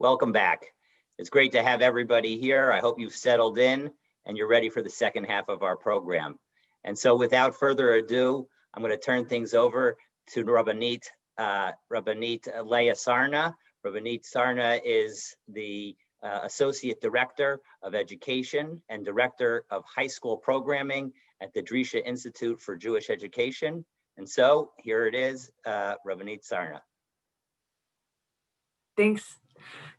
Welcome back. It's great to have everybody here. I hope you've settled in and you're ready for the second half of our program. And so without further ado, I'm going to turn things over to Rabbanit Leah Sarna. Rabbanit Sarna is the Associate Director of Education and Director of High School Programming at the Drisha Institute for Jewish Education. And so here it is, Rabbanit Sarna. Thanks.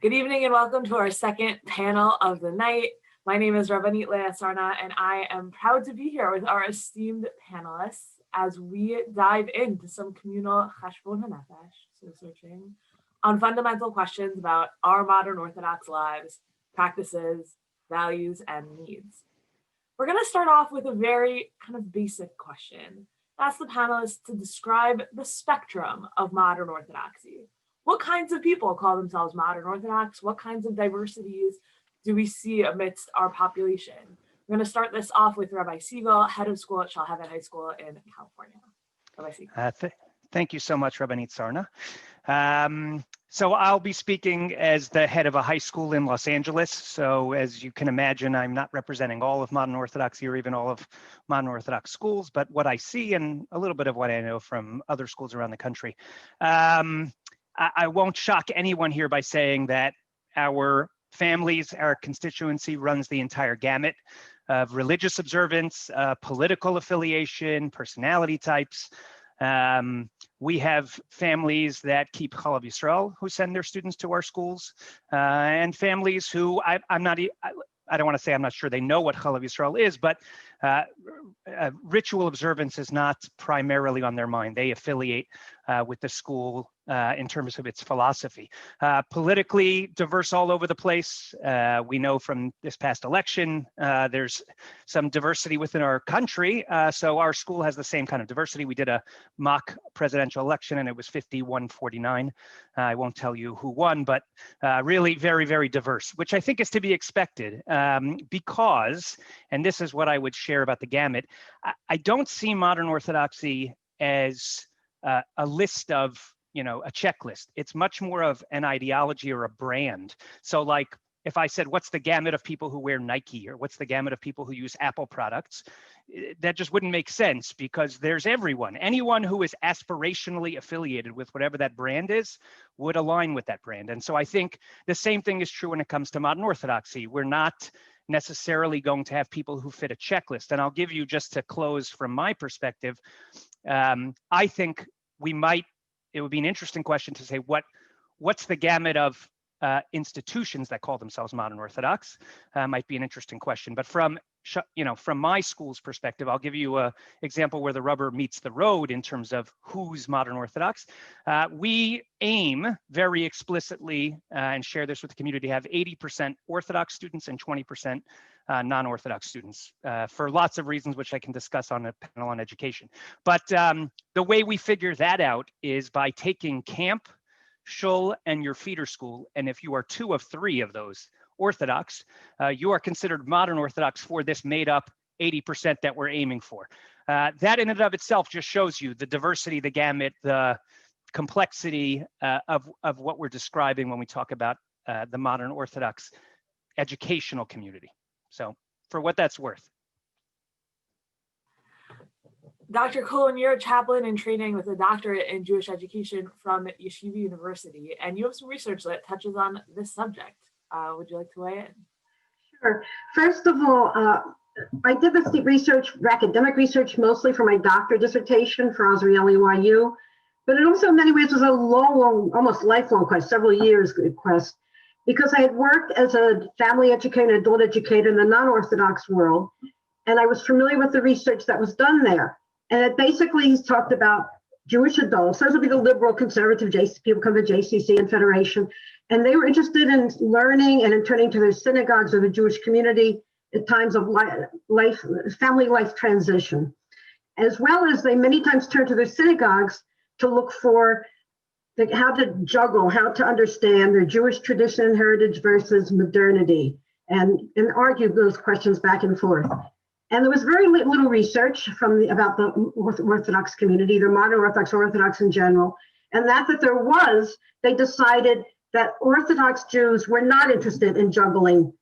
Good evening and welcome to our second panel of the night. My name is Rabbanit Leah Sarna and I am proud to be here with our esteemed panelists as we dive into some communal cheshbon hanefesh, so searching, on fundamental questions about our modern Orthodox lives, practices, values, and needs. We're going to start off with a very kind of basic question. Ask the panelists to describe the spectrum of modern Orthodoxy. What kinds of people call themselves modern Orthodox? What kinds of diversities do we see amidst our population? We're going to start this off with Rabbi Segal, head of school at Shalhevet High School in California. Rabbi Segal. Thank you so much, Rabbanit Sarna. So I'll be speaking as the head of a high school in Los Angeles. So as you can imagine, I'm not representing all of modern Orthodoxy or even all of modern Orthodox schools, but what I see and a little bit of what I know from other schools around the country. I won't shock anyone here by saying that our families, our constituency runs the entire gamut of religious observance, political affiliation, personality types. We have families that keep Chalav Yisrael who send their students to our schools, and families who I don't want to say I'm not sure they know what Chalav Yisrael is, but ritual observance is not primarily on their mind. They affiliate with the school in terms of its philosophy. Politically diverse all over the place. We know from this past election, there's some diversity within our country. So our school has the same kind of diversity. We did a mock presidential election and it was 51-49. I won't tell you who won, but really very, very diverse, which I think is to be expected because, and this is what I would share about the gamut, I don't see modern Orthodoxy as a list of, a checklist. It's much more of an ideology or a brand. So like if I said, what's the gamut of people who wear Nike or what's the gamut of people who use Apple products, that just wouldn't make sense because there's everyone. Anyone who is aspirationally affiliated with whatever that brand is would align with that brand. And so I think the same thing is true when it comes to modern Orthodoxy. We're not necessarily going to have people who fit a checklist. And I'll give you, just to close from my perspective, I think it would be an interesting question to say what's the gamut of institutions that call themselves modern Orthodox. Might be an interesting question, but from my school's perspective, I'll give you an example where the rubber meets the road in terms of who's modern Orthodox. We aim very explicitly and share this with the community to have 80% Orthodox students and 20% non-Orthodox students for lots of reasons, which I can discuss on a panel on education. But the way we figure that out is by taking camp, shul, and your feeder school. And if you are 2 of 3 of those Orthodox, you are considered modern Orthodox for this made up 80% that we're aiming for. That in and of itself just shows you the diversity, the gamut, the complexity of what we're describing when we talk about the modern Orthodox educational community. So for what that's worth. Dr. Cohn, you're a chaplain in training with a doctorate in Jewish education from Yeshiva University, and you have some research that touches on this subject. Would you like to weigh in? Sure. First of all, I did this research, academic research, mostly for my doctorate dissertation for Azrieli YU, but it also in many ways was a long, almost lifelong quest, several years quest, because I had worked as a family educator, adult educator in the non-Orthodox world, and I was familiar with the research that was done there. And it basically talked about Jewish adults. Those would be the liberal, conservative people come to JCC and Federation, and they were interested in learning and in turning to their synagogues or the Jewish community at times of family life transition, as well as they many times turn to their synagogues to look for how to juggle, how to understand their Jewish tradition and heritage versus modernity, and argue those questions back and forth. And there was very little research about the Orthodox community, the modern Orthodox or Orthodox in general, and that there was, they decided that Orthodox Jews were not interested in juggling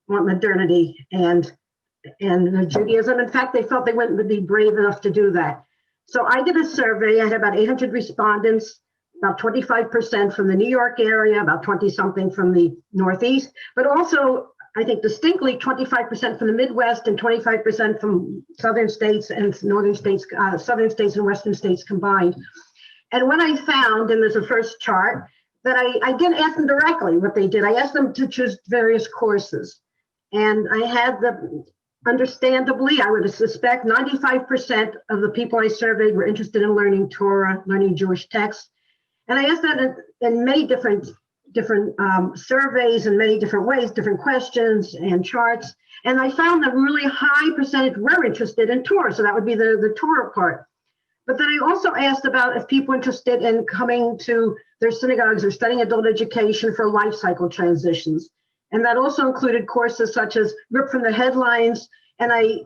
modernity and Judaism. In fact, they felt they wouldn't be brave enough to do that. So I did a survey. I had about 800 respondents, about 25% from the New York area, about 20-something from the Northeast, but also, I think distinctly, 25% from the Midwest and 25% from Southern states and Northern states, Southern states and Western states combined. And what I found, and there's a first chart, that I didn't ask them directly what they did. I asked them to choose various courses. And I had the, understandably, I would suspect 95% of the people I surveyed were interested in learning Torah, learning Jewish texts. And I asked that in many different surveys in many different ways, different questions and charts. And I found a really high percentage were interested in Torah. So that would be the Torah part. But then I also asked about if people were interested in coming to their synagogues or studying adult education for life cycle transitions. And that also included courses such as Rip from the Headlines. And I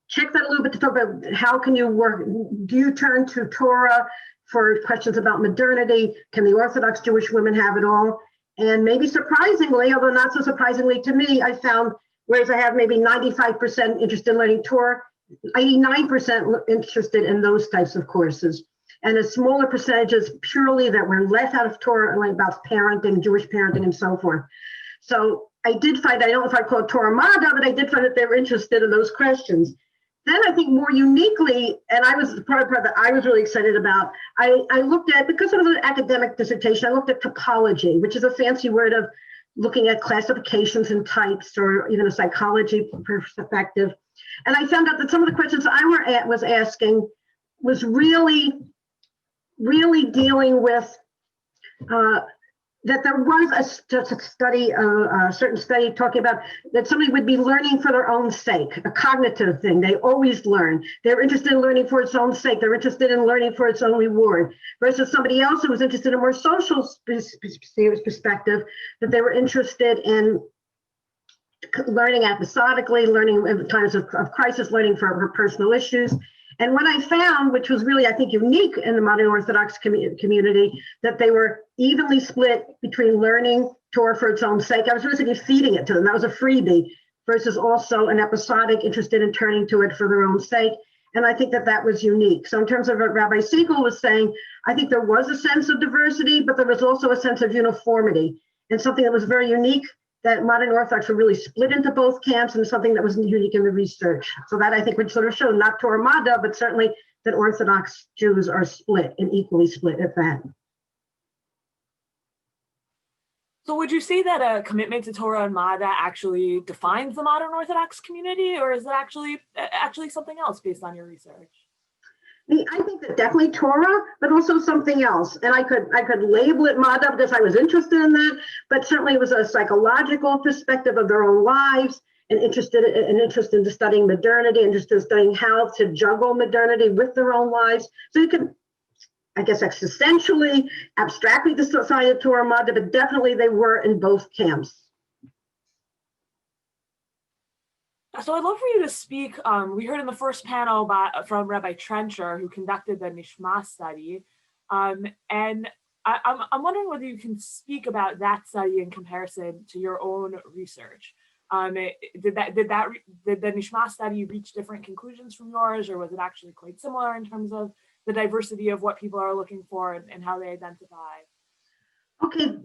checked that a little bit to talk about how can you work, do you turn to Torah for questions about modernity? Can the Orthodox Jewish women have it all? And maybe surprisingly, although not so surprisingly to me, I found, whereas I have maybe 95% interested in learning Torah, 89% interested in those types of courses. And a smaller percentages purely that were left out of Torah, like about parenting, Jewish parenting and so forth. So I did find, I don't know if I call it Torah Mada, but I did find that they were interested in those questions. Then I think more uniquely, and I was the part that I was really excited about, I looked at, because of the academic dissertation, I looked at topology, which is a fancy word of looking at classifications and types, or even a psychology perspective. And I found out that some of the questions I was asking was really dealing with that there was a study, a certain study talking about that somebody would be learning for their own sake, a cognitive thing. They always learn. They're interested in learning for its own sake. They're interested in learning for its own reward, versus somebody else who was interested in a more social perspective, that they were interested in learning episodically, learning in times of crisis, learning for personal issues. And what I found, which was really, I think, unique in the modern Orthodox community, that they were evenly split between learning Torah for its own sake. I was basically feeding it to them. That was a freebie, versus also an episodic interested in turning to it for their own sake. And I think that that was unique. So in terms of what Rabbi Segal was saying, I think there was a sense of diversity, but there was also a sense of uniformity, and something that was very unique, that modern Orthodox were really split into both camps, and something that was unique in the research. So that I think would sort of show not Torah Mada, but certainly that Orthodox Jews are split and equally split at that. So would you say that a commitment to Torah and Mada actually defines the modern Orthodox community, or is it actually something else based on your research? I think that definitely Torah, but also something else. And I could label it Mada because I was interested in that, but certainly it was a psychological perspective of their own lives, and interest in studying modernity, interested in studying how to juggle modernity with their own lives. So you could, I guess, existentially, abstractly decide Torah Mada, but definitely they were in both camps. So I'd love for you to speak, we heard in the first panel from Rabbi Trencher, who conducted the Nishma study. And I'm wondering whether you can speak about that study in comparison to your own research. Did the Nishma study reach different conclusions from yours, or was it actually quite similar in terms of the diversity of what people are looking for and how they identify? Okay.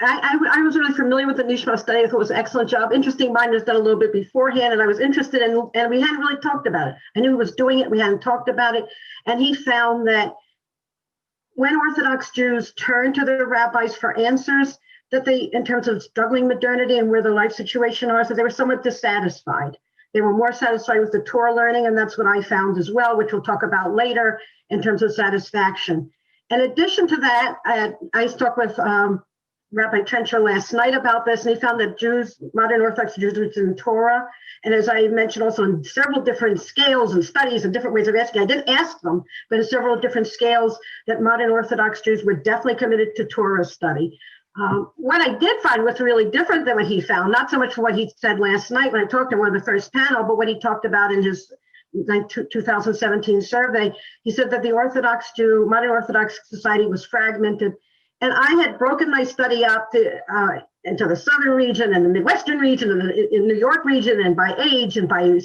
I was really familiar with the Nishma study. I thought it was an excellent job. Interesting, mine was done a little bit beforehand, and I was interested in, and we hadn't really talked about it. I knew he was doing it, we hadn't talked about it. And he found that when Orthodox Jews turn to their rabbis for answers, that they, in terms of struggling modernity and where their life situation are, so they were somewhat dissatisfied. They were more satisfied with the Torah learning, and that's what I found as well, which we'll talk about later in terms of satisfaction. In addition to that, I spoke with Rabbi Trencher last night about this, and he found that Jews, modern Orthodox Jews, were in Torah. And as I mentioned also in several different scales and studies and different ways of asking, I didn't ask them, but in several different scales, that modern Orthodox Jews were definitely committed to Torah study. What I did find was really different than what he found, not so much what he said last night when I talked to him on the first panel, but what he talked about in his 2017 survey. He said that the Orthodox Jew, modern Orthodox society was fragmented And I had broken my study up into the southern region and the Midwestern region and in New York region, and by age and by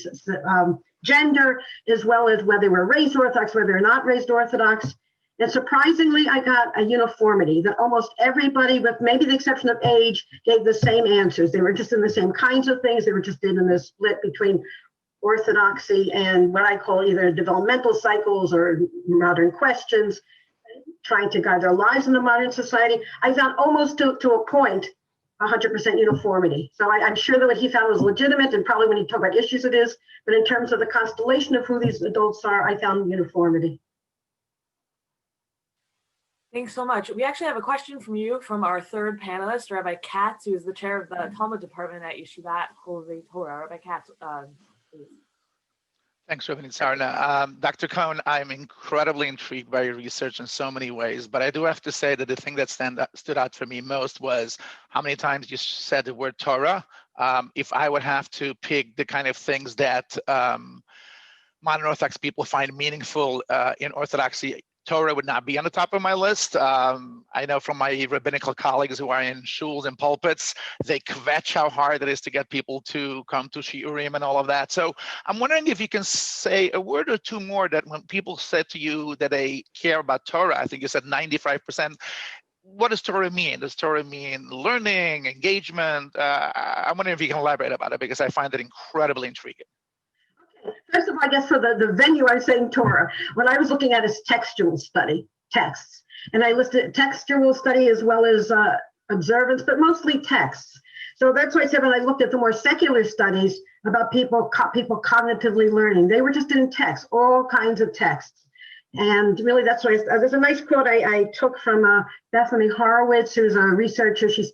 gender, as well as whether they were raised Orthodox, whether they're not raised Orthodox. And surprisingly, I got a uniformity that almost everybody, with maybe the exception of age, gave the same answers. They were interested in the same kinds of things. They were interested in the split between Orthodoxy and what I call either developmental cycles or modern questions, trying to guide their lives in the modern society. I found almost to a point 100% uniformity. So I'm sure that what he found was legitimate, and probably when he talked about issues it is, but in terms of the constellation of who these adults are, I found uniformity. Thanks so much. We actually have a question from you from our third panelist, Rabbi Katz, who is the chair of the Talmud department at Yeshivat Chovevei Torah. Rabbi Katz, please. Thanks, Rabbanit Sarna. Dr. Cohn, I'm incredibly intrigued by your research in so many ways, but I do have to say that the thing that stood out for me most was how many times you said the word Torah. If I would have to pick the kind of things that modern Orthodox people find meaningful in Orthodoxy, Torah would not be on the top of my list. I know from my rabbinical colleagues who are in shuls and pulpits, they kvetch how hard it is to get people to come to shiurim and all of that. So I'm wondering if you can say a word or two more that when people said to you that they care about Torah, I think you said 95%, what does Torah mean? Does Torah mean learning, engagement? I'm wondering if you can elaborate about it, because I find it incredibly intriguing. First of all, I guess for the venue, I'm saying Torah. What I was looking at is textual study, texts. And I listed textual study as well as observance, but mostly texts. So that's why I said when I looked at the more secular studies about people cognitively learning, they were just in text, all kinds of texts. And really, that's why there's a nice quote I took from Bethany Horowitz, who's a researcher. She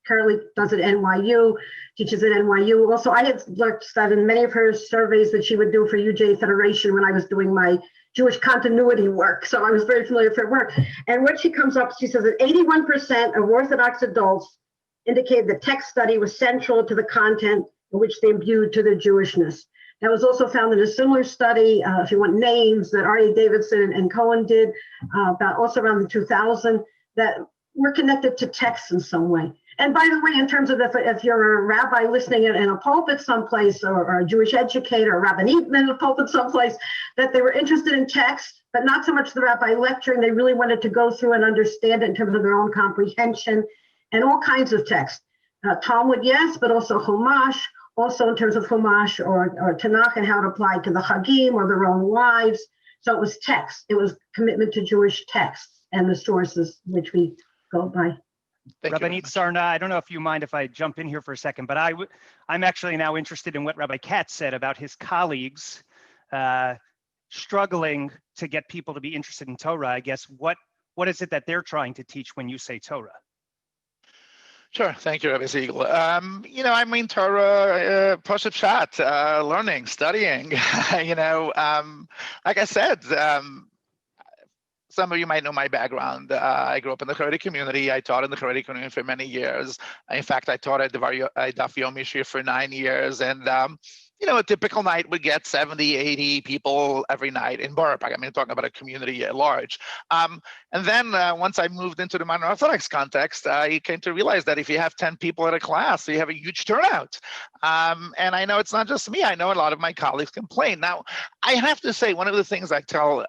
currently does it at NYU, teaches at NYU. Also, I had looked at in many of her surveys that she would do for UJ Federation when I was doing my Jewish continuity work. So I was very familiar with her work. And what she comes up, she says that 81% of Orthodox adults indicated that text study was central to the content in which they imbued to their Jewishness. That was also found in a similar study, if you want names, that Aryeh Davidson and Cohn did, about also around the 2000, that were connected to text in some way. And by the way, in terms of if you're a rabbi listening in a pulpit someplace, or a Jewish educator, or rabbinit in a pulpit someplace, that they were interested in text, but not so much the rabbi lecturing. They really wanted to go through and understand it in terms of their own comprehension, and all kinds of text. Talmud, yes, but also Chumash, also in terms of Chumash or Tanakh and how it applied to the Chagim or their own lives. So it was text. It was commitment to Jewish texts and the sources which we go by. Rabbanit Sarna, I don't know if you mind if I jump in here for a second, but I'm actually now interested in what Rabbi Katz said about his colleagues struggling to get people to be interested in Torah. I guess what is it that they're trying to teach when you say Torah? Sure, thank you, Rabbi Segal. I mean Torah, Pashat Pshat, learning, studying. Like I said. Some of you might know my background. I grew up in the Haredi community. I taught in the Haredi community for many years. In fact, I taught at the Daf Yomi Shir for 9 years. And, a typical night would get 70, 80 people every night in Borough Park. I mean, talking about a community at large. And then once I moved into the Modern Orthodox context, I came to realize that if you have 10 people at a class, you have a huge turnout. And I know it's not just me. I know a lot of my colleagues complain. Now, I have to say, one of the things I tell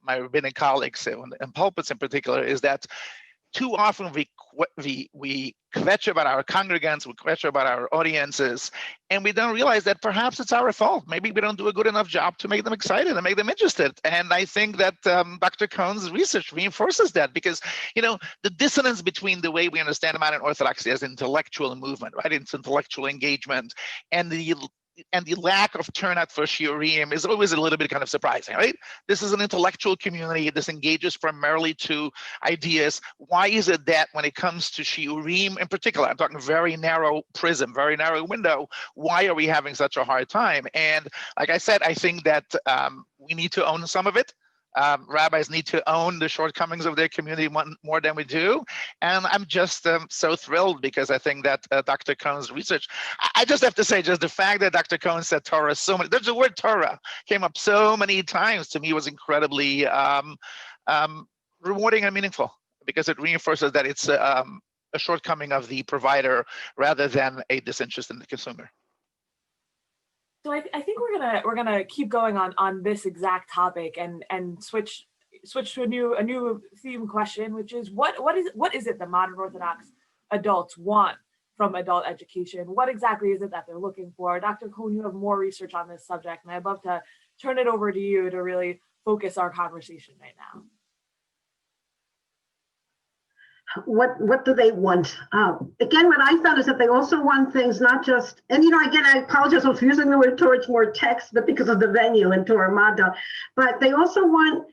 my rabbinic colleagues and pulpits in particular is that too often we kvetch about our congregants, we kvetch about our audiences, and we don't realize that perhaps it's our fault. Maybe we don't do a good enough job to make them excited and make them interested. And I think that Dr. Cohn's research reinforces that, because, the dissonance between the way we understand modern Orthodoxy as intellectual movement, right? It's intellectual engagement, and the lack of turnout for shiurim is always a little bit kind of surprising, right? This is an intellectual community. This engages primarily to ideas. Why is it that when it comes to shiurim in particular, I'm talking very narrow prism, very narrow window, why are we having such a hard time? And like I said, I think that we need to own some of it. Rabbis need to own the shortcomings of their community more than we do. And I'm just so thrilled, because I think that Dr. Cohn's research, I just have to say, just the fact that Dr. Cohn said Torah there's the word Torah came up so many times, to me was incredibly rewarding and meaningful, because it reinforces that it's a shortcoming of the provider rather than a disinterest in the consumer. So I think we're gonna keep going on this exact topic and switch to a new theme question, which is what is it that modern Orthodox adults want from adult education? What exactly is it that they're looking for? Dr. Cohn, you have more research on this subject, and I'd love to turn it over to you to really focus our conversation right now. What do they want? Again, what I found is that they also want things not just, and again, I apologize for using the word Torah, it's more text, but because of the venue in Torah Mada, but they also want,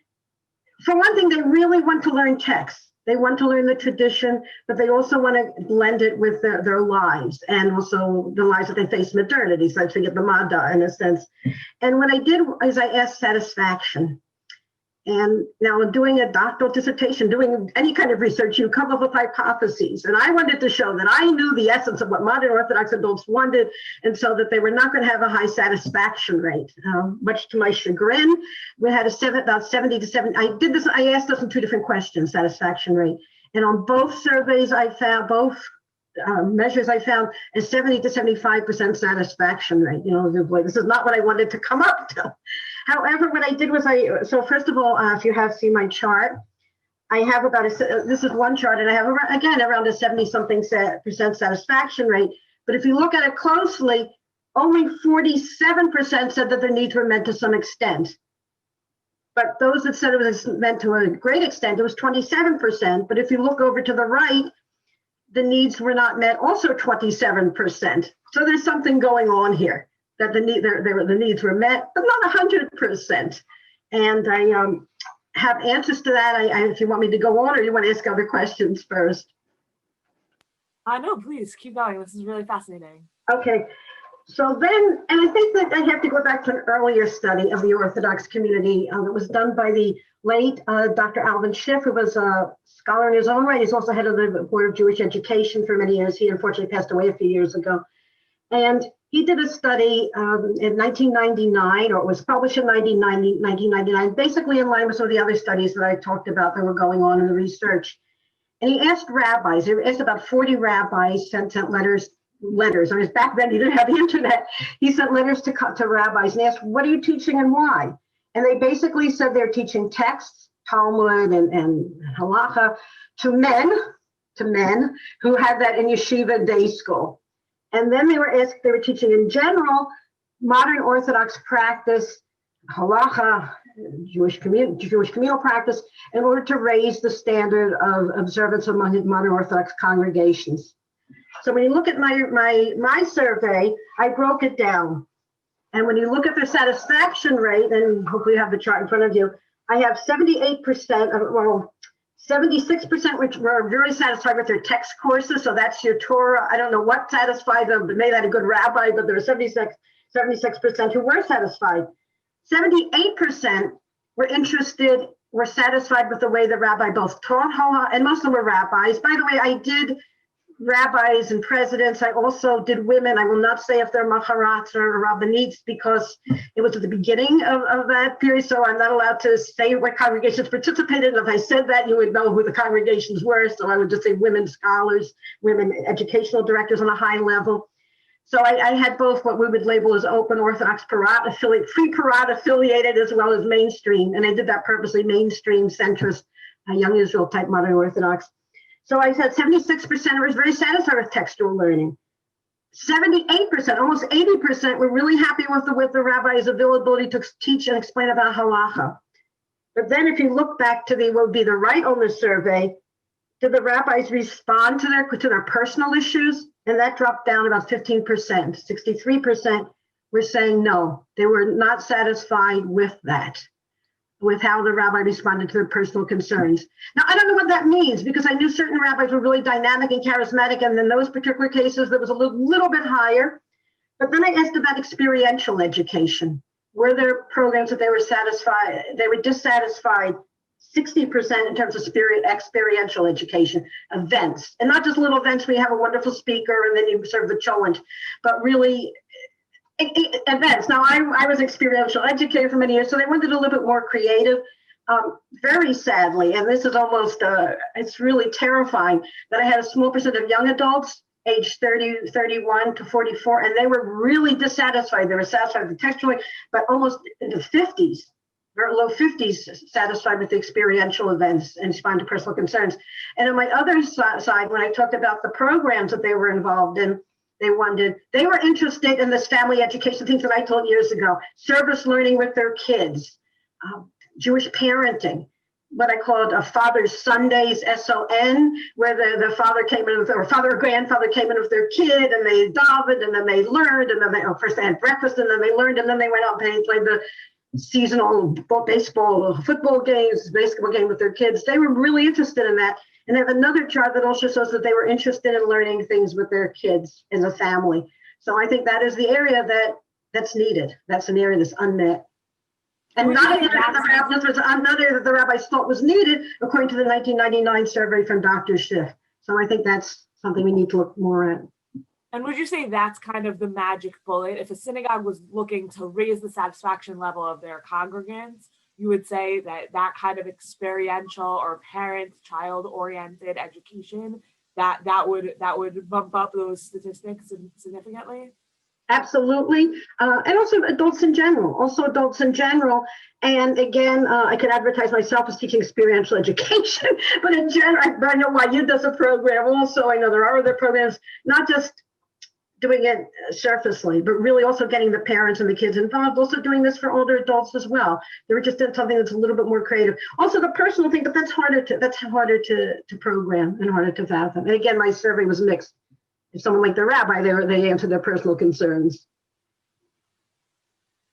for one thing, they really want to learn text. They want to learn the tradition, but they also want to blend it with their lives and also the lives that they face modernity. So I forget the Mada in a sense. And what I did is I asked satisfaction. And now doing a doctoral dissertation, doing any kind of research, you come up with hypotheses. And I wanted to show that I knew the essence of what modern Orthodox adults wanted, and so that they were not going to have a high satisfaction rate. Much to my chagrin, we had about 70 to 70. I asked this in two different questions, satisfaction rate. And on both surveys I found, both measures I found, a 70 to 75% satisfaction rate. This is not what I wanted to come up to. However, what I did was so first of all, if you have seen my chart, I have this is one chart, and I have, again, around a 70-something percent satisfaction rate. But if you look at it closely, only 47% said that their needs were met to some extent. But those that said it was meant to a great extent, it was 27%. But if you look over to the right, the needs were not met, also 27%. So there's something going on here, that the needs were met, but not 100%. And I have answers to that. If you want me to go on, or you want to ask other questions first. No, please keep going. This is really fascinating. Okay. So then, and I think that I have to go back to an earlier study of the Orthodox community that was done by the late Dr. Alvin Schiff, who was a scholar in his own right. He's also head of the Board of Jewish Education for many years. He unfortunately passed away a few years ago. And he did a study in 1999, or it was published in 1999, basically in line with some of the other studies that I talked about that were going on in the research. And he asked rabbis, he asked about 40 rabbis, sent letters. I mean, back then he didn't have the internet. He sent letters to rabbis and asked, what are you teaching and why? And they basically said they're teaching texts, Talmud and Halacha, to men who had that in Yeshiva day school. And then they were teaching in general, modern Orthodox practice, Halacha, Jewish communal practice, in order to raise the standard of observance among modern Orthodox congregations. So when you look at my survey, I broke it down. And when you look at their satisfaction rate, and hopefully you have the chart in front of you, I have 76% which were very satisfied with their text courses. So that's your Torah. I don't know what satisfied them, but maybe they had a good rabbi, but there were 76% who were satisfied. 78% were satisfied with the way the rabbi both taught, and most of them were rabbis. By the way, I did rabbis and presidents. I also did women. I will not say if they're maharats or rabbinits because it was at the beginning of that period, so I'm not allowed to say what congregations participated. And if I said that, you would know who the congregations were, so I would just say women scholars, women educational directors on a high level. So I had both what we would label as open Orthodox PORAT affiliate, free PORAT affiliated, as well as mainstream, and I did that purposely, mainstream, centrist, young Israel type modern Orthodox. So I said 76% was very satisfied with textual learning. 78%, almost 80% were really happy with the rabbi's availability to teach and explain about halacha. But then if you look back to what would be the right on the survey, did the rabbis respond to their personal issues? And that dropped down about 15%. 63% were saying no, they were not satisfied with that, with how the rabbi responded to their personal concerns. Now, I don't know what that means, because I knew certain rabbis were really dynamic and charismatic, and in those particular cases, there was a little bit higher. But then I asked about experiential education. Were there programs that they were satisfied? They were dissatisfied 60% in terms of experiential education, events, and not just little events where you have a wonderful speaker and then you serve the challenge, but really events. Now, I was experiential educator for many years, so they wanted a little bit more creative, very sadly, and this is almost, it's really terrifying, that I had a small percent of young adults age 30, 31 to 44, and they were really dissatisfied. They were satisfied with the textually, but almost in the 50s, or low 50s, satisfied with the experiential events and respond to personal concerns. And on my other side, when I talked about the programs that they were involved in, they were interested in this family education, things that I told years ago, service learning with their kids, Jewish parenting, what I called a Father's Sundays, SON, where the father came in with, or father or grandfather came in with their kid, and they davened, and then they learned, and then first they had breakfast, and then they learned, and then they went out and played the seasonal baseball, football games, basketball game with their kids. They were really interested in that. And they have another chart that also shows that they were interested in learning things with their kids as a family. So I think that is the area that's needed. That's an area that's unmet. And not an area that the rabbis thought was needed, according to the 1999 survey from Dr. Schiff. So I think that's something we need to look more at. And would you say that's kind of the magic bullet? If a synagogue was looking to raise the satisfaction level of their congregants, you would say that kind of experiential or child-oriented education, that would bump up those statistics significantly? Absolutely. And also adults in general. And again, I could advertise myself as teaching experiential education, but in general, I know YU does a program also. I know there are other programs, not just doing it surfacely, but really also getting the parents and the kids involved, also doing this for older adults as well. They're just in something that's a little bit more creative. Also the personal thing, but that's harder to program and harder to fathom. And again, my survey was mixed. If someone like the rabbi, they answered their personal concerns.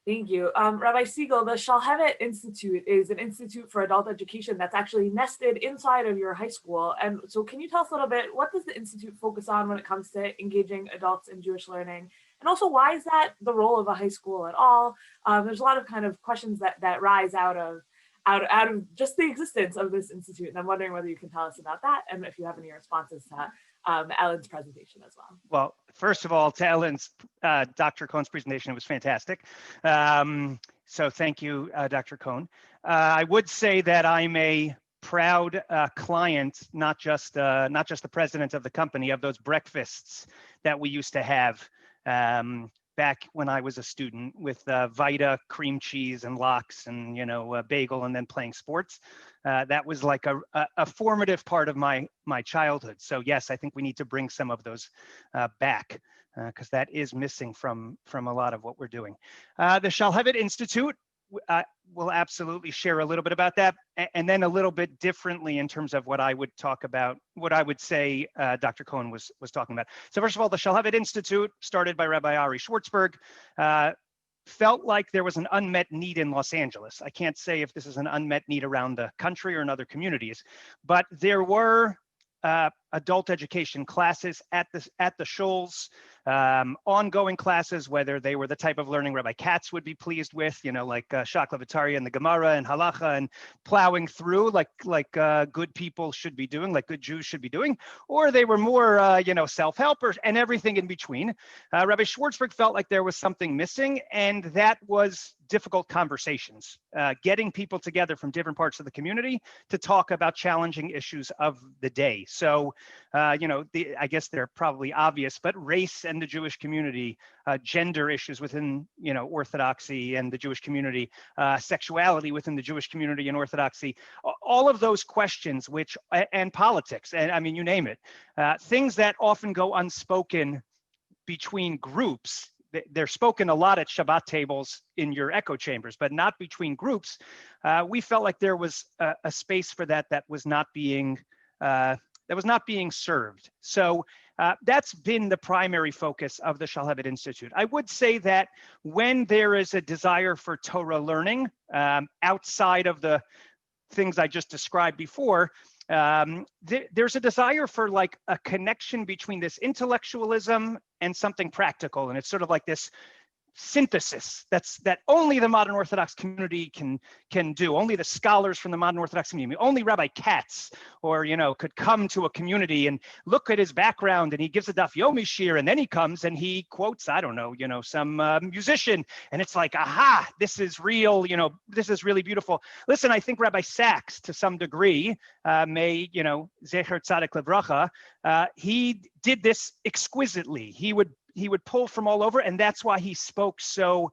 Thank you. Rabbi Segal, the Shalhevet Institute is an institute for adult education that's actually nested inside of your high school. And so can you tell us a little bit, what does the institute focus on when it comes to engaging adults in Jewish learning? And also, why is that the role of a high school at all? There's a lot of kind of questions that rise out of just the existence of this institute. And I'm wondering whether you can tell us about that and if you have any responses to Ellen's presentation as well. Well, first of all, to Ellen's, Dr. Cohn's presentation, it was fantastic. So thank you, Dr. Cohn. I would say that I'm a proud client, not just the president of the company, of those breakfasts that we used to have back when I was a student with Vita, cream cheese, and lox, and bagel, and then playing sports. That was like a formative part of my childhood. So yes, I think we need to bring some of those back because that is missing from a lot of what we're doing. The Shalhevet Institute will absolutely share a little bit about that, and then a little bit differently in terms of what I would talk about, what I would say Dr. Cohn was talking about. So first of all, the Shalhevet Institute, started by Rabbi Ari Schwartzberg, felt like there was an unmet need in Los Angeles. I can't say if this is an unmet need around the country or in other communities, but there were adult education classes at the shuls, ongoing classes, whether they were the type of learning Rabbi Katz would be pleased with, like Shalhevet Torah and the Gemara and Halacha, and plowing through like good people should be doing, like good Jews should be doing, or they were more, self-helpers and everything in between. Rabbi Schwartzberg felt like there was something missing, and that was difficult conversations, getting people together from different parts of the community to talk about challenging issues of the day. So, I guess they're probably obvious, but race and the Jewish community, gender issues within, Orthodoxy and the Jewish community, sexuality within the Jewish community and Orthodoxy, all of those questions, and politics, and I mean, you name it, things that often go unspoken between groups. They're spoken a lot at Shabbat tables in your echo chambers, but not between groups. We felt like there was a space for that was not being served. So that's been the primary focus of the Shalhevet Institute. I would say that when there is a desire for Torah learning outside of the things I just described before, there's a desire for like a connection between this intellectualism and something practical. And it's sort of like this synthesis that only the modern Orthodox community can do. Only the scholars from the modern Orthodox community, only Rabbi Katz, or could come to a community and look at his background, and he gives a daf yomi shir, and then he comes and he quotes, I don't know, some musician, and it's like, aha, this is real. This is really beautiful. Listen, I think Rabbi Sachs, to some degree, may Zecher Tzaddik Levracha, he did this exquisitely. He would pull from all over, and that's why he spoke so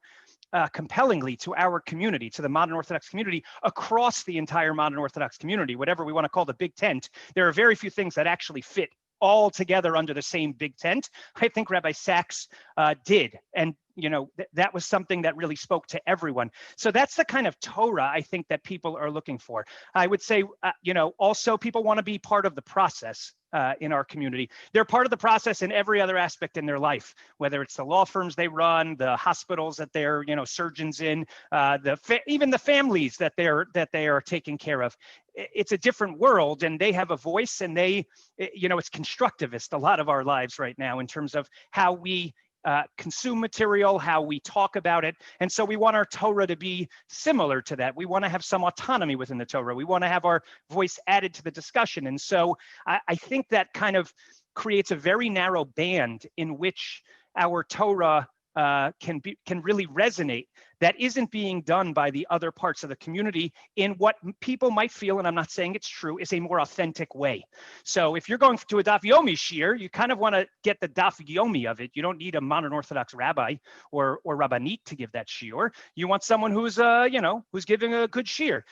compellingly to our community, to the modern Orthodox community, across the entire modern Orthodox community, whatever we want to call the big tent. There are very few things that actually fit all together under the same big tent. I think Rabbi Sachs did, and that was something that really spoke to everyone. So that's the kind of Torah I think that people are looking for. I would say, also people want to be part of the process. In our community, they're part of the process in every other aspect in their life, whether it's the law firms they run, the hospitals that they're surgeons in, even the families that they are taking care of. It's a different world, and they have a voice, and it's constructivist, a lot of our lives right now, in terms of how we consume material, how we talk about it. And so we want our Torah to be similar to that. We want to have some autonomy within the Torah. We want to have our voice added to the discussion. And so I think that kind of creates a very narrow band in which our Torah can really resonate, that isn't being done by the other parts of the community in what people might feel, and I'm not saying it's true, is a more authentic way. So if you're going to a daf yomi shir, you kind of want to get the daf yomi of it. You don't need a modern Orthodox rabbi or rabbanit to give that shir. You want someone who's who's giving a good shir.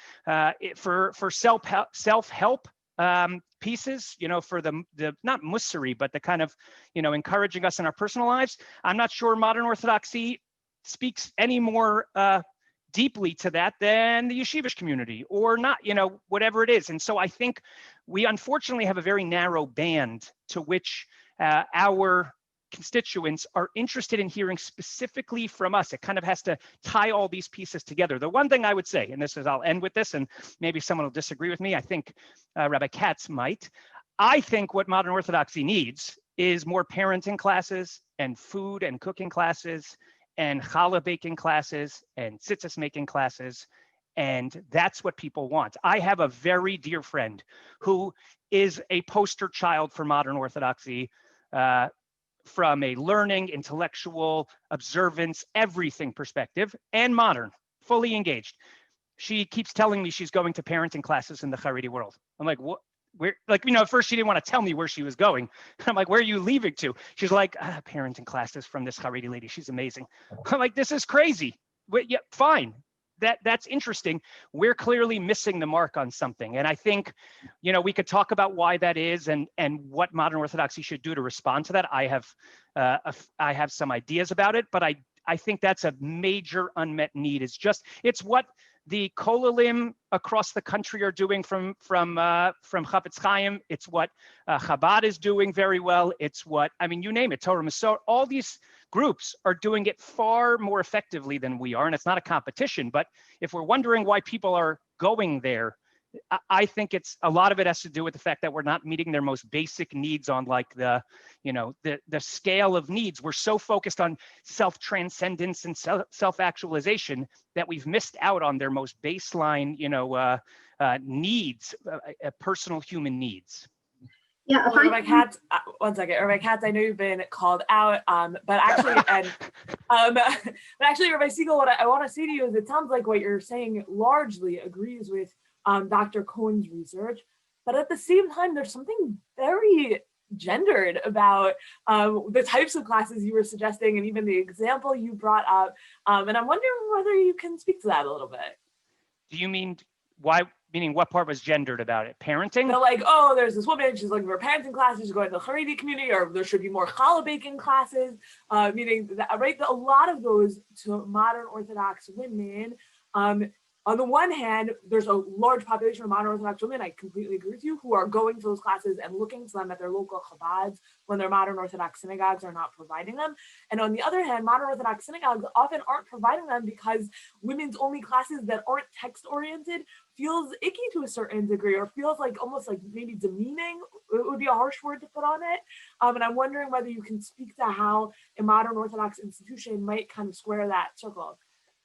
For self-help pieces, for the not musari, but the kind of, encouraging us in our personal lives. I'm not sure modern Orthodoxy speaks any more deeply to that than the yeshivish community, or not, whatever it is. And so I think we unfortunately have a very narrow band to which our constituents are interested in hearing specifically from us. It kind of has to tie all these pieces together. The one thing I would say, and I'll end with this, and maybe someone will disagree with me. I think Rabbi Katz might. I think what modern Orthodoxy needs is more parenting classes and food and cooking classes and challah baking classes and tzitzis making classes. And that's what people want. I have a very dear friend who is a poster child for modern Orthodoxy, from a learning, intellectual, observance, everything perspective, and modern, fully engaged. She keeps telling me she's going to parenting classes in the Haredi world. I'm like, what? Where? Like, at first she didn't want to tell me where she was going. I'm like, where are you leaving to? She's like, parenting classes from this Haredi lady. She's amazing. I'm like, this is crazy. But yeah, fine. That's interesting. We're clearly missing the mark on something. And I think, we could talk about why that is and what modern Orthodoxy should do to respond to that. I have some ideas about it, but I think that's a major unmet need. It's what the Kolalim across the country are doing from Chafetz Chaim. It's what Chabad is doing very well. It's what, you name it, Torah Masorah, all these groups are doing it far more effectively than we are. And it's not a competition, but if we're wondering why people are going there, I think a lot of it has to do with the fact that we're not meeting their most basic needs on the scale of needs. We're so focused on self-transcendence and self-actualization that we've missed out on their most baseline, needs, personal human needs. Yeah, well, Rabbi Katz, one second. Rabbi Katz, I know you've been called out, but actually, Rabbi Segal, what I want to say to you is, it sounds like what you're saying largely agrees with Dr. Cohn's research, but at the same time, there's something very gendered about the types of classes you were suggesting, and even the example you brought up. And I'm wondering whether you can speak to that a little bit. Do you mean why? Meaning what part was gendered about it? Parenting? So like, there's this woman, she's looking for parenting classes, she's going to the Haredi community, or there should be more challah baking classes, meaning that, right? A lot of those to modern Orthodox women on the one hand, there's a large population of modern Orthodox women, I completely agree with you, who are going to those classes and looking to them at their local Chabads when their modern Orthodox synagogues are not providing them. And on the other hand, modern Orthodox synagogues often aren't providing them because women's only classes that aren't text oriented feels icky to a certain degree, or feels like almost like maybe demeaning. It would be a harsh word to put on it. And I'm wondering whether you can speak to how a modern Orthodox institution might kind of square that circle.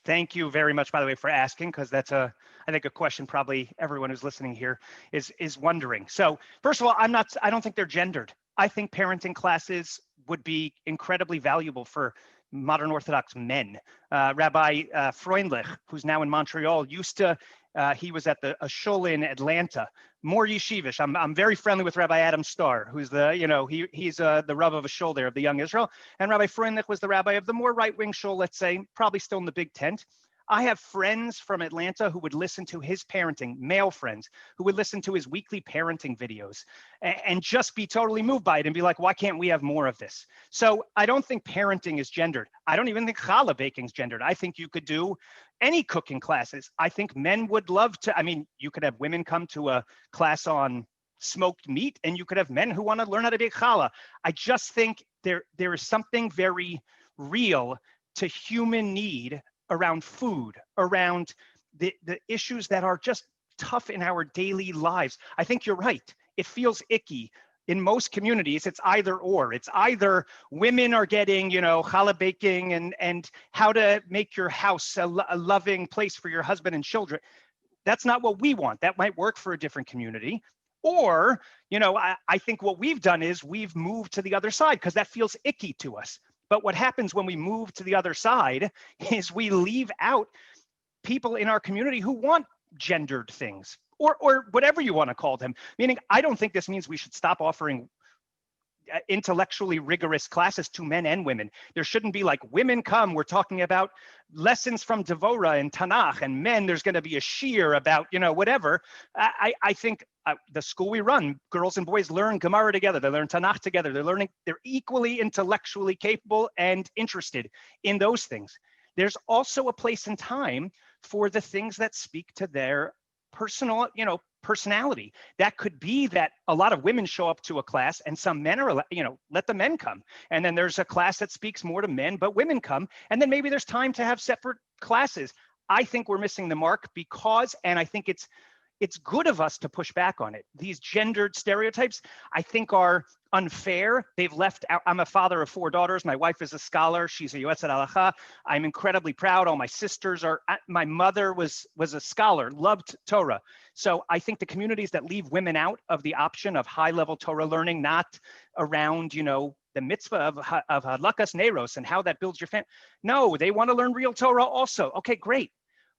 Thank you very much, by the way, for asking, because that's I think a question probably everyone who's listening here is wondering. So first of all, I don't think they're gendered. I think parenting classes would be incredibly valuable for modern Orthodox men. Rabbi Freundlich, who's now in Montreal, he was at a shul in Atlanta, more yeshivish. I'm very friendly with Rabbi Adam Starr, who's he's the Rav of a shul there of the Young Israel. And Rabbi Freundlich was the rabbi of the more right-wing shul, let's say, probably still in the Big Tent. I have friends from Atlanta who would listen to his parenting, male friends, who would listen to his weekly parenting videos and just be totally moved by it and be like, why can't we have more of this? So I don't think parenting is gendered. I don't even think challah baking is gendered. I think you could do any cooking classes. I think men would love to. I mean, you could have women come to a class on smoked meat, and you could have men who want to learn how to bake challah. I just think there is something very real to human need around food, around the issues that are just tough in our daily lives. I think you're right. It feels icky. In most communities, it's either or. It's either women are getting, challah baking and how to make your house a loving place for your husband and children. That's not what we want. That might work for a different community. Or, I think what we've done is we've moved to the other side because that feels icky to us. But what happens when we move to the other side is we leave out people in our community who want gendered things or whatever you want to call them. Meaning, I don't think this means we should stop offering intellectually rigorous classes to men and women. There shouldn't be like women come, we're talking about lessons from Devorah and Tanakh, and men, there's going to be a shiur about, whatever. I think the school we run, girls and boys learn Gemara together. They learn Tanakh together. They're equally intellectually capable and interested in those things. There's also a place and time for the things that speak to their personal, personality. That could be that a lot of women show up to a class and some men are, let the men come. And then there's a class that speaks more to men, but women come. And then maybe there's time to have separate classes. I think we're missing the mark and I think it's good of us to push back on it. These gendered stereotypes, I think, are unfair. They've left out. I'm a father of 4 daughters. My wife is a scholar. She's a yoetzet halacha. I'm incredibly proud. All my sisters are. My mother was a scholar, loved Torah. So I think the communities that leave women out of the option of high-level Torah learning, not around, the mitzvah of hadlakas neiros and how that builds your family. No, they want to learn real Torah also. Okay, great.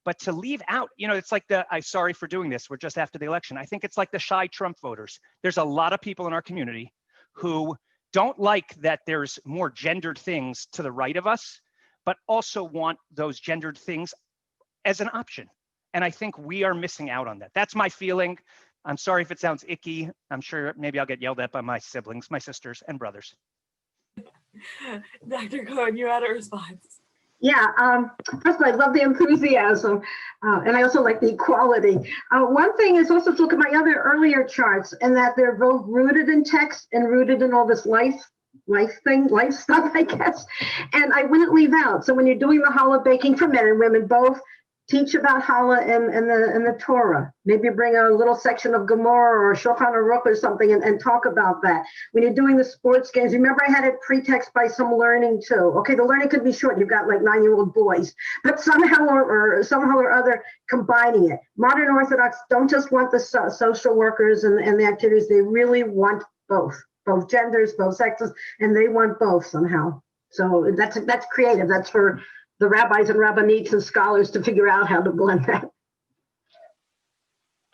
But to leave out, it's like I'm sorry for doing this. We're just after the election. I think it's like the shy Trump voters. There's a lot of people in our community who don't like that there's more gendered things to the right of us, but also want those gendered things as an option. And I think we are missing out on that. That's my feeling. I'm sorry if it sounds icky. I'm sure maybe I'll get yelled at by my siblings, my sisters and brothers. Dr. Cohn, you had a response. Yeah, first of all, I love the enthusiasm, and I also like the equality. One thing is also to look at my other earlier charts, and that they're both rooted in text and rooted in all this life stuff, I guess. And I wouldn't leave out. So when you're doing the challah baking for men and women both, teach about challah and the Torah. Maybe bring a little section of Gemara or Shulchan Aruch or something and talk about that. When you're doing the sports games, remember I had it pretext by some learning too. Okay, the learning could be short. You've got like 9-year-old boys, but somehow or other combining it. Modern Orthodox don't just want the social workers and the activities. They really want both genders, both sexes, and they want both somehow. So that's creative. That's for the rabbis and rabbanites and scholars to figure out how to blend that.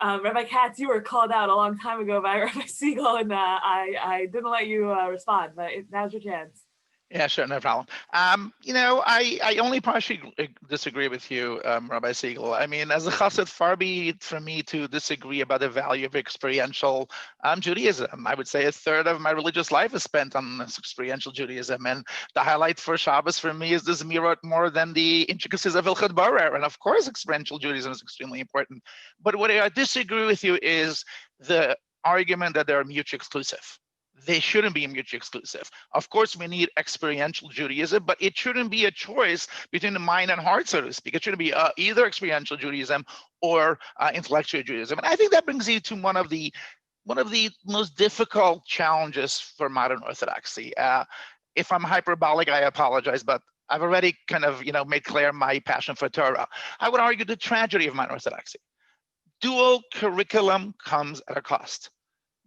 Rabbi Katz, you were called out a long time ago by Rabbi Segal, and I didn't let you respond, but now's your chance. Yeah, sure, no problem. I only partially disagree with you, Rabbi Segal. I mean, as a chassid, far be it from me to disagree about the value of experiential Judaism. I would say a third of my religious life is spent on experiential Judaism, and the highlight for Shabbos for me is this mirror more than the intricacies of Hilchot Borer. And of course, experiential Judaism is extremely important. But what I disagree with you is the argument that they're mutually exclusive. They shouldn't be mutually exclusive. Of course, we need experiential Judaism, but it shouldn't be a choice between the mind and heart, so to speak. It shouldn't be either experiential Judaism or intellectual Judaism. And I think that brings you to one of the most difficult challenges for modern Orthodoxy. If I'm hyperbolic, I apologize, but I've already kind of made clear my passion for Torah. I would argue the tragedy of modern Orthodoxy. Dual curriculum comes at a cost.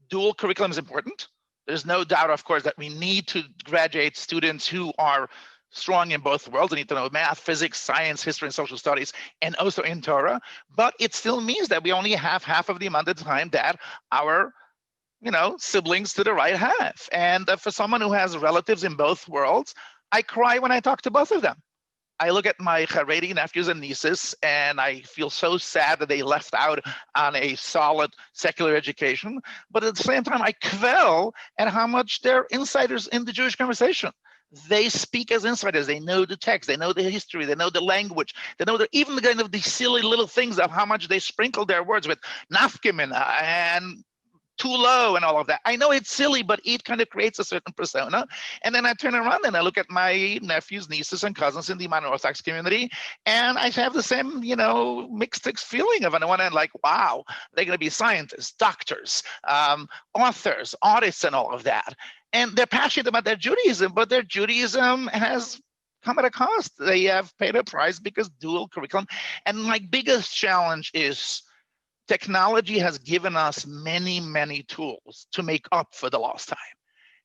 Dual curriculum is important. There's no doubt, of course, that we need to graduate students who are strong in both worlds. They need to know math, physics, science, history, and social studies, and also in Torah. But it still means that we only have half of the amount of time that our siblings to the right have. And for someone who has relatives in both worlds, I cry when I talk to both of them. I look at my Haredi nephews and nieces, and I feel so sad that they left out on a solid secular education. But at the same time, I quell at how much they're insiders in the Jewish conversation. They speak as insiders. They know the text. They know the history. They know the language. They know even the kind of these silly little things of how much they sprinkle their words with nafkamina and too low and all of that. I know it's silly, but it kind of creates a certain persona. And then I turn around and I look at my nephews, nieces, and cousins in the Modern Orthodox community, and I have the same, mixed feeling of, on the one hand, like, wow, they're going to be scientists, doctors, authors, artists, and all of that. And they're passionate about their Judaism, but their Judaism has come at a cost. They have paid a price because dual curriculum. And my biggest challenge is technology has given us many, many tools to make up for the lost time.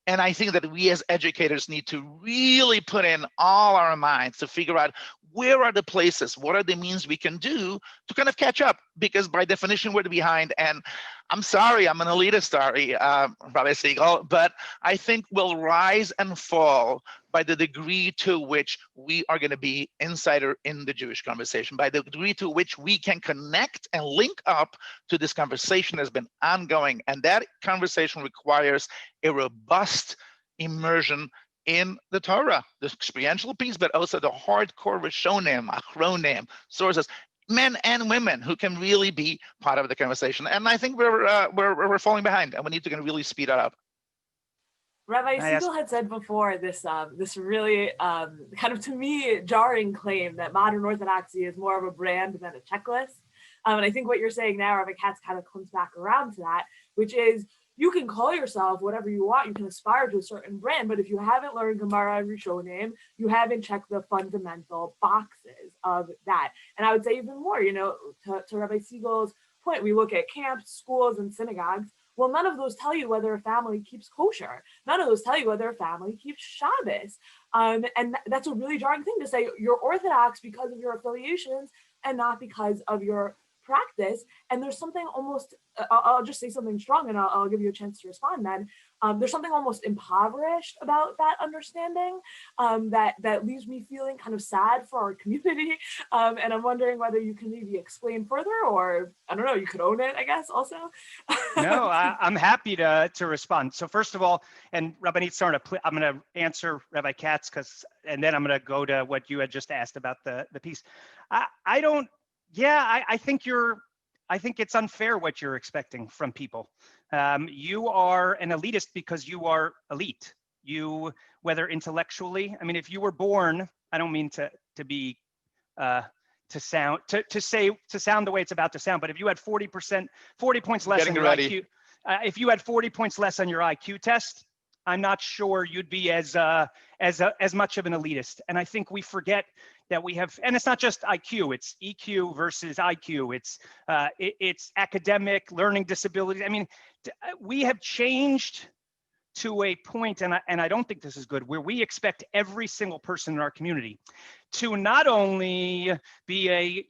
And I think that we as educators need to really put in all our minds to figure out where are the places, what are the means we can do to kind of catch up, because by definition, we're behind. And I'm sorry, I'm an elitist, sorry, Rabbi Segal, but I think we'll rise and fall by the degree to which we are going to be insider in the Jewish conversation, by the degree to which we can connect and link up to this conversation that's been ongoing. And that conversation requires a robust immersion in the Torah, the experiential piece, but also the hardcore Rishonim, Achronim, sources, men and women who can really be part of the conversation. And I think we're falling behind, and we need to kind of really speed it up. Rabbi Segal had said before this really kind of, to me, jarring claim that modern Orthodoxy is more of a brand than a checklist. And I think what you're saying now, Rabbi Katz, kind of comes back around to that, which is you can call yourself whatever you want. You can aspire to a certain brand, but if you haven't learned Gemara and Rishonim, you haven't checked the fundamental boxes of that. And I would say even more, to Rabbi Segal's point, we look at camps, schools, and synagogues. Well, none of those tell you whether a family keeps kosher. None of those tell you whether a family keeps Shabbos. And that's a really jarring thing to say. You're Orthodox because of your affiliations and not because of your practice. And there's something almost, I'll just say something strong and I'll give you a chance to respond then. There's something almost impoverished about that understanding that leaves me feeling kind of sad for our community. And I'm wondering whether you can maybe explain further, or I don't know, you could own it, I guess, also. No, I'm happy to respond. So first of all, and Rabbanit Sarna, I'm going to answer Rabbi Katz, and then I'm going to go to what you had just asked about the piece. I think it's unfair what you're expecting from people. You are an elitist because you are elite. You, whether intellectually, I mean, if you were born, I don't mean to sound the way it's about to sound, but if you had 40 points less on your IQ, if you had 40 points less on your IQ test, I'm not sure you'd be as much of an elitist. And I think we forget that we have, and it's not just IQ, it's EQ versus IQ. It's academic, learning disabilities. I mean, we have changed to a point, and I don't think this is good, where we expect every single person in our community to not only be a